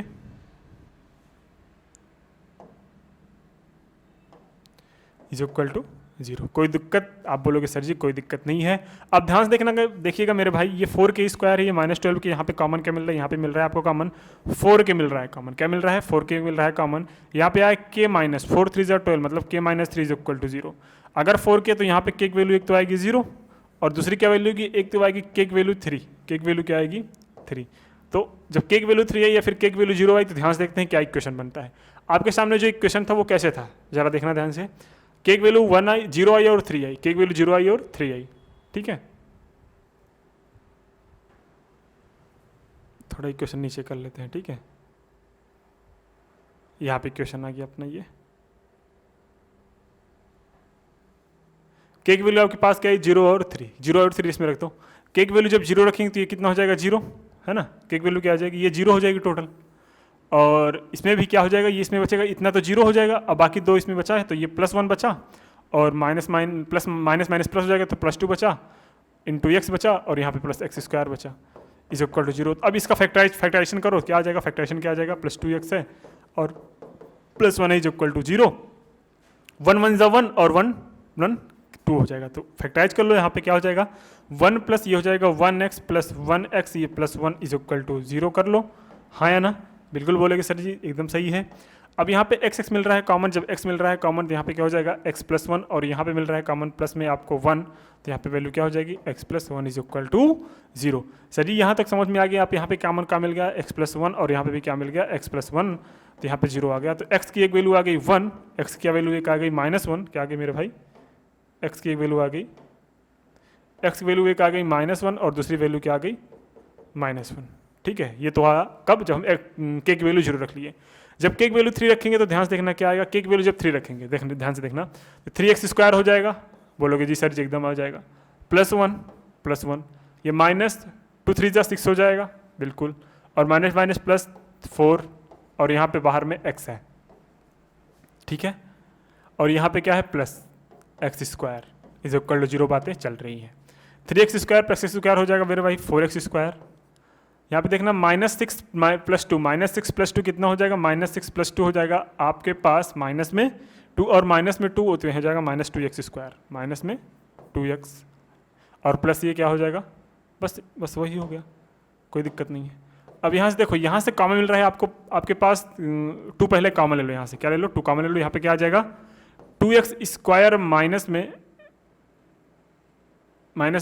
इज इक्वल टू 0, कोई दिक्कत, आप बोलोगे सर जी कोई दिक्कत नहीं है। अब ध्यान से देखिएगा मेरे भाई, ये 4k स्क्वायर है, ये माइनस 12k, यहाँ पे कॉमन क्या मिल रहा है, यहाँ पे मिल रहा है आपको कॉमन 4k मिल रहा है, कॉमन क्या मिल रहा है 4k मिल रहा है कॉमन। यहाँ पे आए k माइनस 4 3 12, मतलब k minus 3 is equal to 0। अगर 4k तो यहाँ पे k की वैल्यू एक तो आएगी 0, और दूसरी क्या वैल्यू की, एक तो आएगी k की वैल्यू 3, k की वैल्यू क्या आएगी 3। तो जब k की वैल्यू 3 है या फिर k की वैल्यू 0 आई तो ध्यान से देखते हैं क्या इक्वेशन बनता है। आपके सामने जो इक्वेशन था वो कैसे था, ज़रा देखना ध्यान से। के की वैल्यू 1 आई, 0 आई और 3 आई, के की वैल्यू 0 आई और 3 आई, ठीक है। थोड़ा इक्वेशन नीचे कर लेते हैं, ठीक है। यहाँ पे इक्वेशन आ गया अपना ये, के की वैल्यू आपके पास क्या है 0 और 3, 0 और 3 इसमें रख दो। के की वैल्यू जब 0 रखेंगे तो ये कितना हो जाएगा 0, है ना। के की वैल्यू क्या आ जाएगी, ये 0 हो जाएगी टोटल, और इसमें भी क्या हो जाएगा, ये इसमें बचेगा इतना तो 0 हो जाएगा। अब बाकी 2 इसमें बचा है तो ये +1 बचा, और माइनस प्लस हो जाएगा तो +2 बचा, इंटू एक्स बचा, और यहाँ पे +x² बचा, इज इक्वल टू 0। अब इसका फैक्टराइजेशन करो, क्या आ जाएगा, फैक्टराइजेशन क्या आ जाएगा, +2x है और +1 इज इक्वल टू 0, 1 1 ज़ा 1 और 1 1 2 हो जाएगा। तो फैक्टराइज कर लो, यहाँ पे क्या हो जाएगा 1 प्लस ये हो जाएगा 1x प्लस 1x, ये +1 इज इक्वल टू 0 कर लो, हाँ या ना, बिल्कुल बोलेगे सर जी एकदम सही है। अब यहाँ पे x मिल रहा है कॉमन, जब x मिल रहा है कॉमन तो यहाँ पे क्या हो जाएगा x + 1, और यहाँ पे मिल रहा है कॉमन प्लस में आपको 1, तो यहाँ पे वैल्यू क्या हो जाएगी x + 1 is equal to 0। Sir ji यहाँ तक समझ में आ गया, आप यहाँ पे कॉमन क्या मिल गया x + 1, और यहाँ पे भी क्या मिल गया x + 1, तो यहाँ पे 0 आ गया। तो x की एक वैल्यू आ गई 1, x की वैल्यू एक आ गई -1, क्या आ गई मेरे भाई, x की एक वैल्यू आ गई, x की वैल्यू एक आ गई -1, और दूसरी वैल्यू क्या आ गई -1, ठीक है। ये तो आया कब, जब हम के की वैल्यू 0 रख लिए। जब के की वैल्यू 3 रखेंगे तो ध्यान से देखना क्या आएगा, के की वैल्यू जब 3 रखेंगे, देखना ध्यान से देखना, तो 3x² हो जाएगा, बोलोगे जी सर जी एकदम आ जाएगा, +1 ये -2 3 × 6 हो जाएगा, बिल्कुल, और +4, और यहाँ पे बाहर में x है, ठीक है, और यहाँ पे क्या है +x² इज इक्वल टू 0, बातें चल रही हैं। 3x² + x² हो जाएगा मेरे भाई 4x²। यहाँ पे देखना -6 + 2, -6 + 2 कितना हो जाएगा, -6 + 2 हो जाएगा आपके पास माइनस में 2, और माइनस में 2 होते हैं, हो जाएगा -2x², माइनस में 2x, और प्लस ये क्या हो जाएगा, बस वही हो गया, कोई दिक्कत नहीं है। अब यहाँ से देखो, यहाँ से कॉमन मिल रहा है आपको, आपके पास 2 पहले कॉमन ले लो, यहाँ से क्या ले लो 2 कॉमन ले लो, यहाँ पे क्या आ जाएगा 2x² माइनस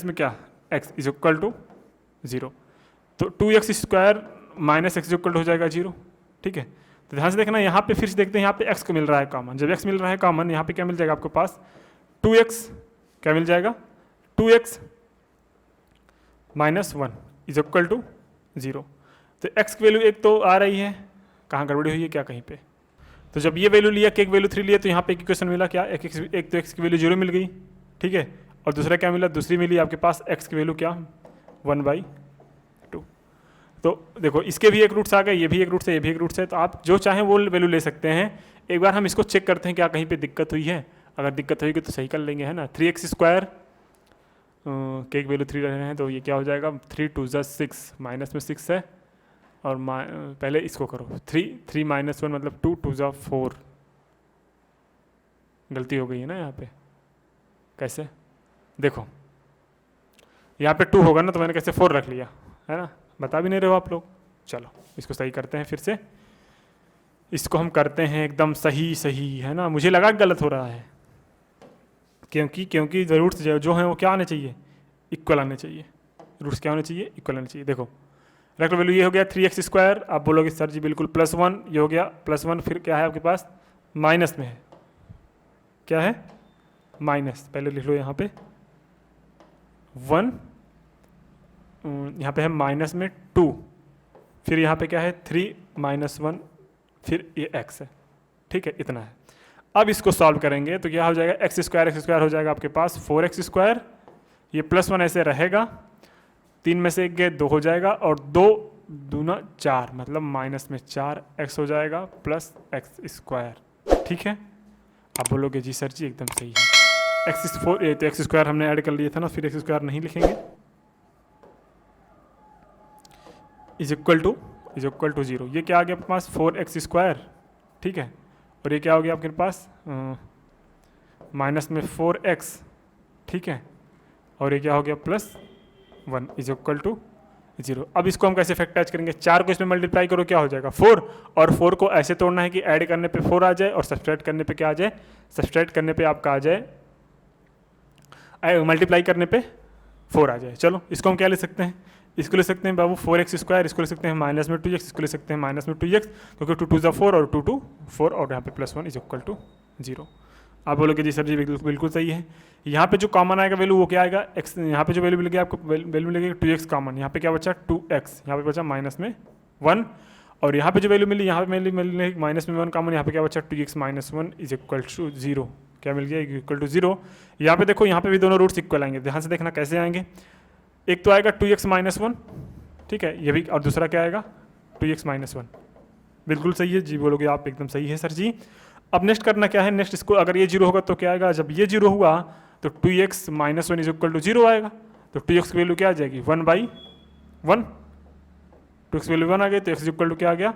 में क्या x इज इक्वल टू 0, तो 2x² - x इक्वल हो जाएगा 0, ठीक है। तो ध्यान से देखना, यहाँ पे फिर से देखते हैं, यहाँ पे x को मिल रहा है कॉमन, जब x मिल रहा है कॉमन, यहाँ पे क्या मिल जाएगा आपके पास 2x, क्या मिल जाएगा 2x - 1 इज इक्वल टू 0। तो x की वैल्यू एक तो आ रही है, कहाँ गड़बड़ी हुई है क्या कहीं पे, तो जब ये वैल्यू लिया, के की वैल्यू 3 लिया, तो यहाँ पे इक्वेशन मिला क्या, एक तो x की वैल्यू 0 मिल गई, ठीक है, और दूसरा क्या मिला, दूसरी मिली आपके पास x की वैल्यू क्या 1/2। तो देखो इसके भी एक रूट्स आ गए, ये भी एक रूट्स है, ये भी एक रूट्स है, तो आप जो चाहें वो वैल्यू ले सकते हैं। एक बार हम इसको चेक करते हैं क्या कहीं पे दिक्कत हुई है, अगर दिक्कत होगी तो सही कर लेंगे, है ना। 3x² के की वैल्यू 3 रहे हैं, तो ये क्या हो जाएगा 3 2 × 6, माइनस में 6 है, और पहले इसको करो 3 - 1 मतलब 2 2 × 4, गलती हो गई है ना यहाँ पे, कैसे देखो यहाँ पे 2 होगा ना, तो मैंने कैसे 4 रख लिया, है ना, बता भी नहीं रहे हो आप लोग। चलो इसको सही करते हैं, फिर से इसको हम करते हैं एकदम सही, है ना। मुझे लगा गलत हो रहा है, क्योंकि रूट्स जो हैं वो क्या आने चाहिए, इक्वल आने चाहिए, रूट्स क्या होने चाहिए, इक्वल आने चाहिए। देखो रख लो वैल्यू, ये हो गया 3x², आप बोलोगे सर जी बिल्कुल +1, ये हो गया +1, फिर क्या है आपके पास माइनस में है, क्या है माइनस, पहले लिख लो यहाँ पे 1, यहाँ पे है माइनस में 2, फिर यहाँ पे क्या है 3 - 1, फिर ये x है, ठीक है, इतना है। अब इसको सॉल्व करेंगे तो क्या हो जाएगा, x² हो जाएगा आपके पास 4x², ये +1 ऐसे रहेगा, 3 में से 1 गए 2 हो जाएगा, और 2 दूना 4 मतलब माइनस में 4x हो जाएगा +x², ठीक है। आप बोलोगे जी सर जी एकदम सही है, x4 तो x² हमने ऐड कर लिया था ना, फिर x² नहीं लिखेंगे, इज इक्वल टू 0। ये क्या आ गया आपके पास 4x², ठीक है, और ये क्या हो गया आपके पास माइनस में 4x, ठीक है, और ये क्या हो गया +1 इज इक्वल टू 0। अब इसको हम कैसे फैक्टराइज करेंगे, 4 को इसमें मल्टीप्लाई करो, क्या हो जाएगा 4, और 4 को ऐसे तोड़ना है कि ऐड करने पे 4 आ जाए, और सब्सट्रैक्ट करने पे क्या आ जाए, सब्सट्रैक्ट करने पे आपका आ जाए, मल्टीप्लाई करने पे 4 आ जाए। चलो इसको हम क्या ले सकते हैं, इसको ले सकते हैं बाबू 4x², इसको ले सकते हैं माइनस में 2x, इसको ले सकते हैं माइनस में 2x, क्योंकि 2 2 4 और 2 2 4 और यहाँ पे +1 इज इक्वल टू 0। आप बोलोगे जी सर जी बिल्कुल सही है। यहाँ पे जो कॉमन आएगा वैल्यू वो क्या आएगा, x, यहाँ पे जो वैल्यू मिलेगी आपको वैल्यू मिलेगी 2x कॉमन, यहाँ पे क्या बचा 2x, यहाँ पे बचा माइनस में 1, और यहाँ पे जो वैल्यू मिली यहाँ पे मिली माइनस में 1 कॉमन, यहाँ पे क्या बचा 2x - 1 इज इक्वल टू 0। क्या मिल गया, इक्वल टू 0। यहाँ पे देखो यहाँ पे भी दोनों रूट्स इक्वल आएंगे, ध्यान से देखना कैसे आएंगे। एक तो आएगा 2x - 1, ठीक है, ये भी, और दूसरा क्या आएगा 2x - 1। बिल्कुल सही है जी, बोलोगे आप एकदम सही है सर जी। अब नेक्स्ट करना क्या है, नेक्स्ट इसको अगर ये 0 होगा तो क्या आएगा, जब ये 0 हुआ तो 2x - 1 इज इक्वल टू 0 आएगा। तो 2x की वैल्यू क्या आ जाएगी 1/1, 2x वैल्यू 1 आ गई, तो x इक्वल टू क्या आ गया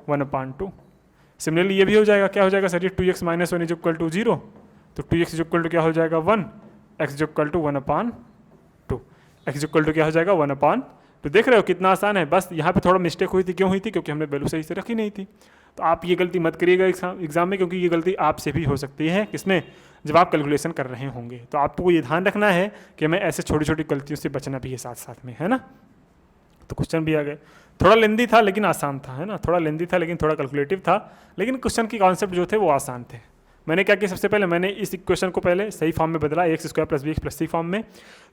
1/2। सिमिलरली ये भी हो जाएगा, क्या हो जाएगा sir ji 2x - 1 is equal to 0, तो 2x इज इक्वल टू क्या हो जाएगा 1, x is equal to 1/2, x equal to क्या हो जाएगा 1/2। तो देख रहे हो कितना आसान है, बस यहाँ पे थोड़ा मिस्टेक हुई थी, क्यों हुई थी, क्योंकि हमने वैल्यू सही से रखी नहीं थी। तो आप ये गलती मत करिएगा एग्जाम में, क्योंकि ये गलती आपसे भी हो सकती है, किसमें, जब आप कैलकुलेशन कर रहे होंगे। तो आपको ये ध्यान रखना है कि हमें ऐसे छोटी छोटी गलतियों से बचना भी है साथ साथ में, है ना। तो क्वेश्चन भी आ गए, थोड़ा लेंदी था लेकिन आसान था, है ना, थोड़ा लेंदी था लेकिन थोड़ा कैलकुलेटिव था, लेकिन क्वेश्चन की कॉन्सेप्ट जो थे वो आसान थे। मैंने क्या किया, सबसे पहले मैंने इस इक्वेशन को पहले सही फॉर्म में बदला, x² + bx + c फॉर्म में।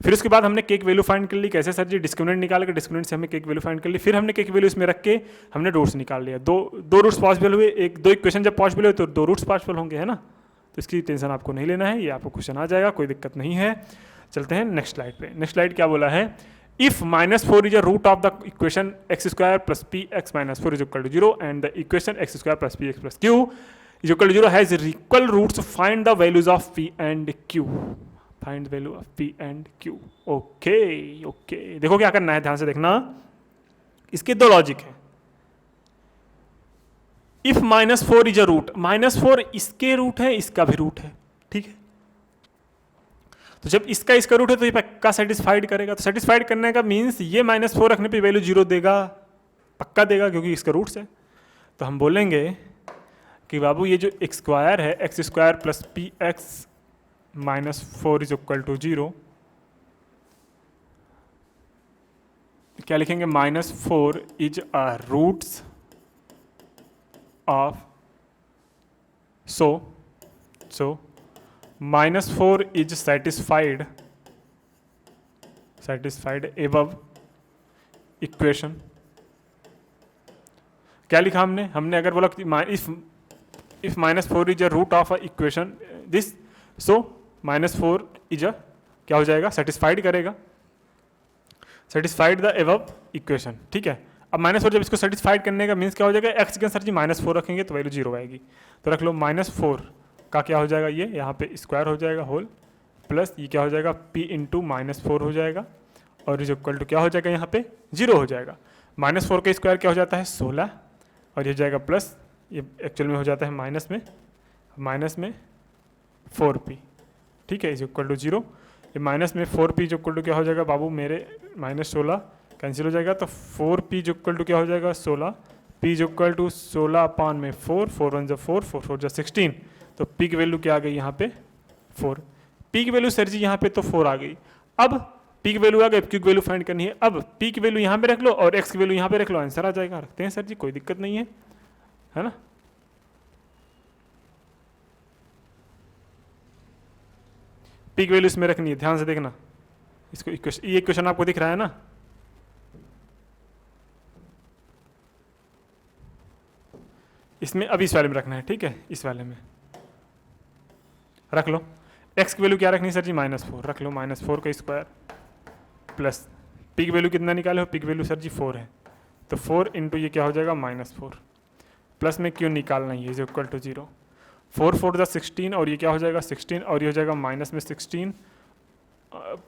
फिर उसके बाद हमने केक वैल्यू फाइंड कर ली, कैसे सर जी, डिस्क्रिमिनेंट निकाल के डिस्क्रिमिनेंट से हमने केक वैल्यू फाइंड कर ली। फिर हमने केक वैल्यू इसमें रख के हमने रूट्स निकाल लिया। दो रूट्स पॉसिबल हुए, दो इक्वेशन जब पॉसिबल हुए तो 2 रूट्स पॉसिबल होंगे, है ना। तो इसकी टेंशन आपको नहीं लेना है, ये आपको क्वेश्चन आ जाएगा, कोई दिक्कत नहीं है। चलते हैं नेक्स्ट स्लाइड पे। नेक्स्ट स्लाइड क्या बोला है, if -4 is a root of the equation x² + px - 4 is equal to 0 and the equation x² + px + q is equal to 0 has equal roots, find the values of p and q, find the value of p and q। Okay, देखो क्या करना है, ध्यान से देखना, इसके दो logic है। if -4 is a root, -4 इसके रूट है, इसका भी रूट है, ठीक है। तो जब इसका रूट है तो ये पक्का सेटिस्फाइड करेगा। तो सेटिस्फाइड करने का मीन्स ये -4 रखने पे वैल्यू 0 देगा, पक्का देगा, क्योंकि इसका रूट्स है। तो हम बोलेंगे कि बाबू ये जो x² है, x² + px - 4 is equal to 0, क्या लिखेंगे, -4 is a roots of so -4 is satisfied above equation। क्या लिखा हमने अगर बोला if -4 is a root of a equation this, so -4 is a क्या हो जाएगा, सेटिस्फाइड करेगा, सेटिस्फाइड द above equation, ठीक है। अब -4 जब इसको सेटिस्फाइड करने का मीन्स क्या हो जाएगा, x के सर जी -4 रखेंगे तो वैल्यू 0 आएगी। तो रख लो -4 का क्या हो जाएगा, ये यहाँ पे स्क्वायर हो जाएगा होल, प्लस ये क्या हो जाएगा p × -4 हो जाएगा, और इज इक्वल टू क्या हो जाएगा, यहाँ पे 0 हो जाएगा। -4 का स्क्वायर क्या हो जाता है 16, और ये हो जाएगा प्लस, ये एक्चुअल में हो जाता है माइनस में 4p, ठीक है, इज इक्वल टू 0। ये -4p इज इक्वल टू क्या हो जाएगा बाबू मेरे, -16 कैंसिल हो जाएगा, तो 4p इज इक्वल टू क्या हो जाएगा 16, p इज इक्वल टू 16/4, 4 1 = 4, 4 4 = 16। तो p की वैल्यू क्या आ गई यहाँ पे 4, p की वैल्यू सर जी यहाँ पे तो 4 आ गई। अब p की वैल्यू आ गई, q की वैल्यू फाइंड करनी है। अब p की वैल्यू यहाँ पे रख लो और x की वैल्यू यहाँ पे रख लो, आंसर आ जाएगा। रखते हैं सर जी, कोई दिक्कत नहीं है ना। p की वैल्यू इसमें रखनी है, ध्यान से देखना इसको, ये क्वेश्चन आपको दिख रहा है ना, इसमें अभी इस वाले में रखना है, ठीक है, इस वाले में रख लो। x की वैल्यू क्या रखनी है सर जी -4 रख लो, -4 का स्क्वायर प्लस p की वैल्यू कितना निकाले हो, p की वैल्यू सर जी 4 है, तो 4 × ये क्या हो जाएगा -4, प्लस में क्यों निकालना है, इज इक्वल टू 0, 4 4 = 16, और ये क्या हो जाएगा 16, और ये हो जाएगा -16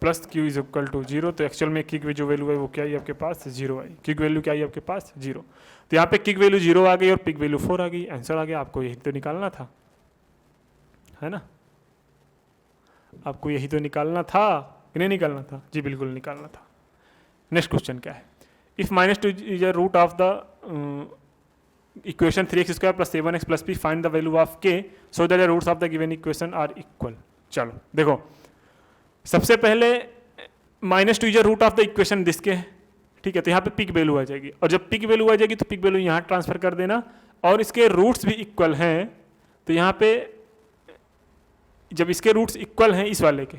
plus q is equal to 0। तो एक्चुअल में की जो वैल्यू है वो क्या आई आपके पास 0 आई, की वैल्यू क्या आई आपके पास 0। तो यहाँ पे की वैल्यू 0 आ गई और p की वैल्यू 4 आ गई, आंसर आ गया। आपको यही तो निकालना था, है ना, आपको यही तो निकालना था कि नहीं निकालना था, जी बिल्कुल निकालना था। नेक्स्ट क्वेश्चन क्या है, if -2 is a root of the equation 3x² + 7x + p, find the value of k so that the roots of the given equation are equal. चलो देखो, सबसे पहले -2 is a root of the equation this K, ठीक है, तो यहाँ पे pick value आ जाएगी, और जब पिक वैल्यू आ जाएगी तो पिक वैल्यू यहाँ ट्रांसफर कर देना, और इसके रूट्स भी इक्वल हैं, तो यहाँ पे जब इसके रूट्स इक्वल हैं इस वाले के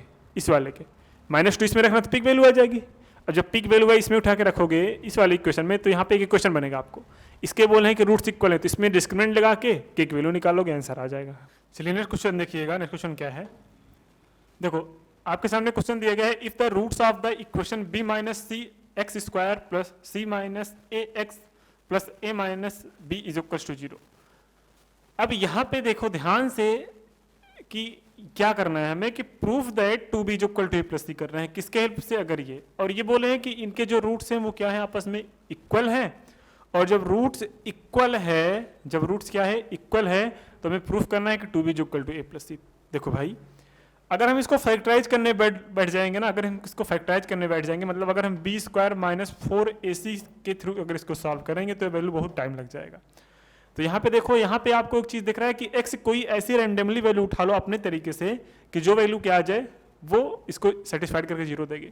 -2 इसमें रखना तो पिक वैल्यू आ जाएगी, और जब पिक वैल्यू है इसमें उठा के रखोगे इस वाले इक्वेशन में, तो यहाँ पे एक इक्वेशन बनेगा आपको, इसके बोल हैं कि रूट्स इक्वल है, तो इसमें डिस्क्रिमिनेंट लगा के एक वैल्यू निकालोगे, आंसर आ जाएगा। चलिए नेक्स्ट क्वेश्चन देखिएगा। नेक्स्ट क्वेश्चन क्या है, देखो आपके सामने क्वेश्चन दिया गया है, if the roots of the equation b minus C X square plus C minus A X plus A minus B is equal to 0। अब यहाँ पे देखो ध्यान से कि क्या करना है हमें, कि proof that 2b is equal to a plus C करना है, किसके हेल्प से, अगर ये और ये बोले हैं कि इनके जो रूट्स हैं वो क्या है, आपस में इक्वल हैं, और जब रूट्स इक्वल है, जब रूट्स क्या है इक्वल है, तो हमें प्रूफ करना है कि 2b is equal to a plus C. देखो भाई, अगर हम इसको फैक्टराइज करने बैठ जाएंगे ना, अगर हम इसको फैक्टराइज करने बैठ जाएंगे, मतलब अगर हम बी स्क्वायर माइनस 4ac के थ्रू अगर इसको सॉल्व करेंगे तो वैल्यू बहुत टाइम लग जाएगा। तो यहाँ पे देखो, यहाँ पे आपको एक चीज दिख रहा है कि x कोई ऐसी रैंडमली वैल्यू उठा लो अपने तरीके से कि जो वैल्यू क्या आ जाए वो इसको सेटिस्फाइड करके 0 देगी।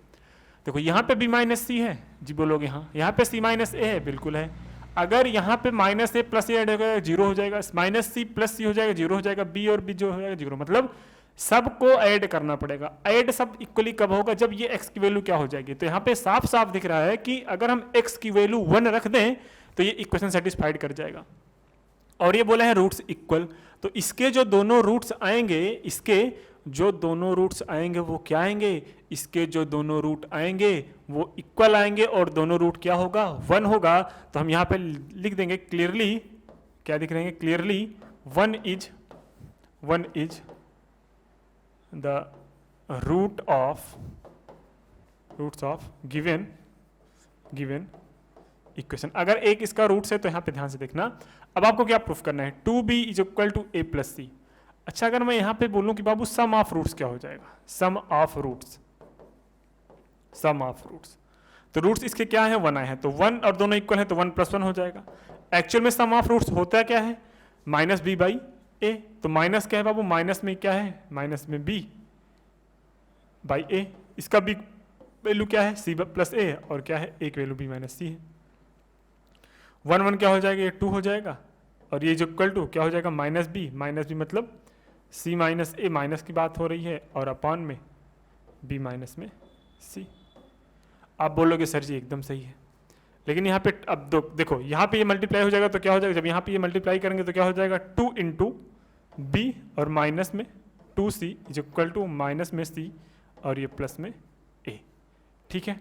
देखो यहाँ पे b माइनस सी है जी, बोलोगे हाँ, यहाँ पे c माइनस ए है, बिल्कुल है। अगर यहाँ पे माइनस ए प्लस ए ऐड हो जाएगा 0 हो जाएगा, माइनस सी प्लस सी हो जाएगा 0 हो जाएगा, b और b जो हो जाएगा 0, मतलब सबको ऐड करना पड़ेगा। ऐड सब इक्वली कब होगा, जब ये x की वैल्यू क्या हो जाएगी। तो यहाँ पे साफ साफ दिख रहा है कि अगर हम x की वैल्यू 1 रख दें तो ये इक्वेशन सेटिस्फाइड कर जाएगा, और ये बोला है रूट्स इक्वल, तो इसके जो दोनों रूट्स आएंगे, इसके जो दोनों रूट्स आएंगे वो क्या आएंगे, इसके जो दोनों रूट आएंगे वो इक्वल आएंगे, और दोनों रूट क्या होगा 1 होगा। तो हम यहाँ पे लिख देंगे क्लियरली, क्या दिख रहे हैं clearly, 1 is the roots of given equation. अगर एक इसका रूट्स है तो यहाँ पे ध्यान से देखना। अब आपको क्या प्रूफ करना है, 2b is equal to a plus C. अच्छा, अगर मैं यहाँ पे बोलूँ कि बाबू सम ऑफ रूट्स क्या हो जाएगा, सम ऑफ रूट्स, तो रूट्स इसके क्या है 1 आए हैं, तो 1 और दोनों इक्वल है तो 1 + 1 हो जाएगा। एक्चुअल में सम ऑफ रूट्स होता क्या है, माइनस बी बाई ए, तो माइनस क्या है बाबू, माइनस में क्या है, माइनस में b बाई ए, इसका b वैल्यू क्या है c प्लस ए, और क्या है एक वैल्यू b माइनस सी है। 1 1 क्या हो जाएगा, ये 2 हो जाएगा, और ये जो इक्वल टू क्या हो जाएगा माइनस बी मतलब c माइनस ए, माइनस की बात हो रही है, और अपॉन में b माइनस में c। आप बोलोगे सर जी एकदम सही है, लेकिन यहाँ पे अब देखो यहाँ पे ये मल्टीप्लाई हो जाएगा तो क्या हो जाएगा, जब यहाँ पे ये मल्टीप्लाई करेंगे तो क्या हो जाएगा 2 इंटू बी और माइनस में 2c is equal to minus में c और ये प्लस में a। ठीक है,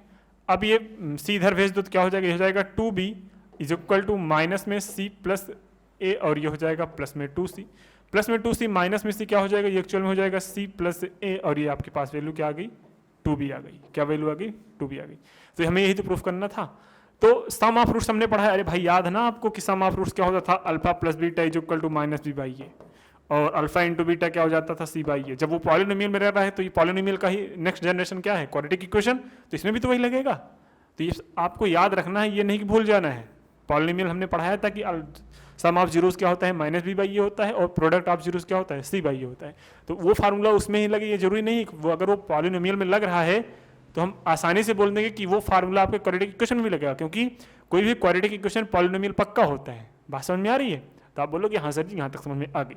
अब ये c इधर भेज दो तो क्या हो जाएगा, ये हो जाएगा 2b is equal to minus में c प्लस a, और ये हो जाएगा प्लस में 2c माइनस में c क्या हो जाएगा, ये एक्चुअल में हो जाएगा c प्लस a, और ये आपके पास वैल्यू क्या आ गई 2b आ गई। क्या वैल्यू आ गई 2b आ गई। तो हमें यही तो प्रूफ करना था। तो सम ऑफ रूट्स हमने पढ़ा है, अरे भाई याद है ना आपको कि सम ऑफ रूट्स क्या होता था, alpha plus beta is equal to minus B by A, और अल्फा इंटू बीटा क्या हो जाता था सी बाई ए। जब वो पॉलिनोमियल में रह रहा है तो ये पॉलिनोमियल का ही नेक्स्ट जनरेशन क्या है, क्वाड्रेटिक इक्वेशन, तो इसमें भी तो वही लगेगा। तो ये आपको याद रखना है, ये नहीं कि भूल जाना है। पॉलिनोमियल हमने पढ़ाया था कि सम ऑफ जीरोस क्या होता है माइनस बी बाई ए होता है, और प्रोडक्ट ऑफ जीरोस क्या होता है सी बाई ए होता है। तो वो फार्मूला उसमें ही लगे, ये जरूरी नहीं वो अगर वो पॉलिनोमियल में लग रहा है तो हम आसानी से बोल देंगे कि वो फार्मूला आपके क्वाड्रेटिक इक्वेशन में भी लगेगा, क्योंकि कोई भी क्वाड्रेटिक इक्वेशन पॉलिनोमियल पक्का होता है। बात समझ में आ रही है, तो आप बोलोगे हाँ सर जी यहाँ तक समझ में आ गई,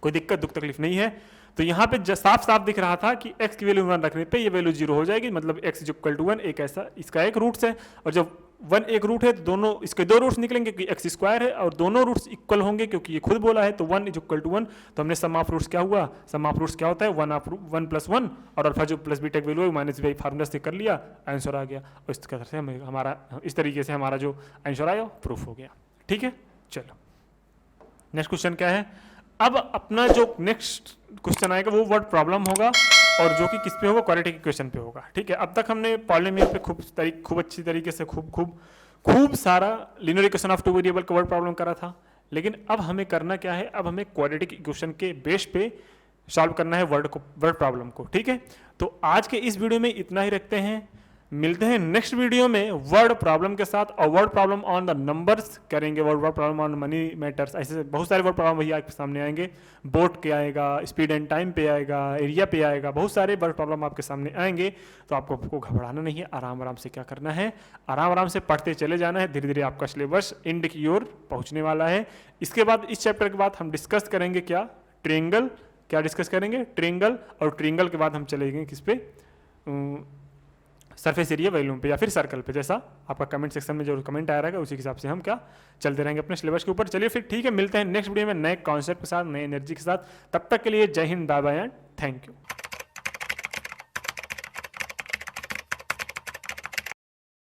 कोई दिक्कत दुख तकलीफ नहीं है। तो यहाँ पे साफ साफ दिख रहा था कि x की वैल्यू 1 रखने पे ये वैल्यू 0 हो जाएगी, मतलब x इज इक्वल टू 1 एक ऐसा इसका एक रूट्स है, और जब 1 एक रूट है तो दोनों इसके 2 रूट्स निकलेंगे क्योंकि x स्क्वायर है, और दोनों रूट्स इक्वल होंगे क्योंकि ये खुद बोला है, तो 1 इज इक्वल टू 1। तो हमने सम ऑफ रूट्स क्या हुआ, सम ऑफ रूट्स क्या होता है 1 + 1, और अल्फा जो प्लस बीटा वैल्यू है माइनस बी फार्मूला से कर लिया, आंसर आ गया। और इस तरह से हमारा इस तरीके से हमारा जो आंसर आया प्रूफ हो गया। ठीक है, चलो नेक्स्ट क्वेश्चन क्या है। अब अपना जो नेक्स्ट क्वेश्चन आएगा वो वर्ड प्रॉब्लम होगा, और जो कि किस पे होगा, क्वाड्रेटिक इक्वेशन पे होगा। ठीक है, अब तक हमने पॉलिनोमियल पे खूब अच्छी तरीके से खूब सारा linear equation of two variable का वर्ड प्रॉब्लम करा था, लेकिन अब हमें करना क्या है, अब हमें क्वाड्रेटिक इक्वेशन के बेस पे सॉल्व करना है वर्ड प्रॉब्लम को। ठीक है, तो आज के इस वीडियो में इतना ही रखते हैं। मिलते हैं नेक्स्ट वीडियो में वर्ड प्रॉब्लम के साथ, और word problem on the numbers करेंगे, word problem on money matters, ऐसे बहुत सारे वर्ड प्रॉब्लम वही आपके सामने आएंगे। बोट के आएगा, स्पीड एंड टाइम पे आएगा, एरिया पे आएगा, बहुत सारे वर्ड प्रॉब्लम आपके सामने आएंगे। तो आपको घबराना नहीं है, आराम आराम से क्या करना है, आराम आराम से पढ़ते चले जाना है। धीरे धीरे आपका सिलेबस एंड की ओर पहुँचने वाला है। इसके बाद इस चैप्टर के बाद हम डिस्कस करेंगे क्या, ट्रेंगल, क्या डिस्कस करेंगे, ट्रेंगल, और ट्रेंगल के बाद हम चलेंगे किस पे, सरफेस एरिया वैल्यूम पे या फिर सर्कल पे, जैसा आपका कमेंट सेक्शन में जो कमेंट आया रहेगा उसी के हिसाब से हम क्या चलते रहेंगे अपने सिलेबस के ऊपर। चलिए फिर ठीक है, मिलते हैं नेक्स्ट वीडियो में नए कॉन्सेप्ट के साथ, नए एनर्जी के साथ। तब तक के लिए जय हिंद, bye bye and thank you.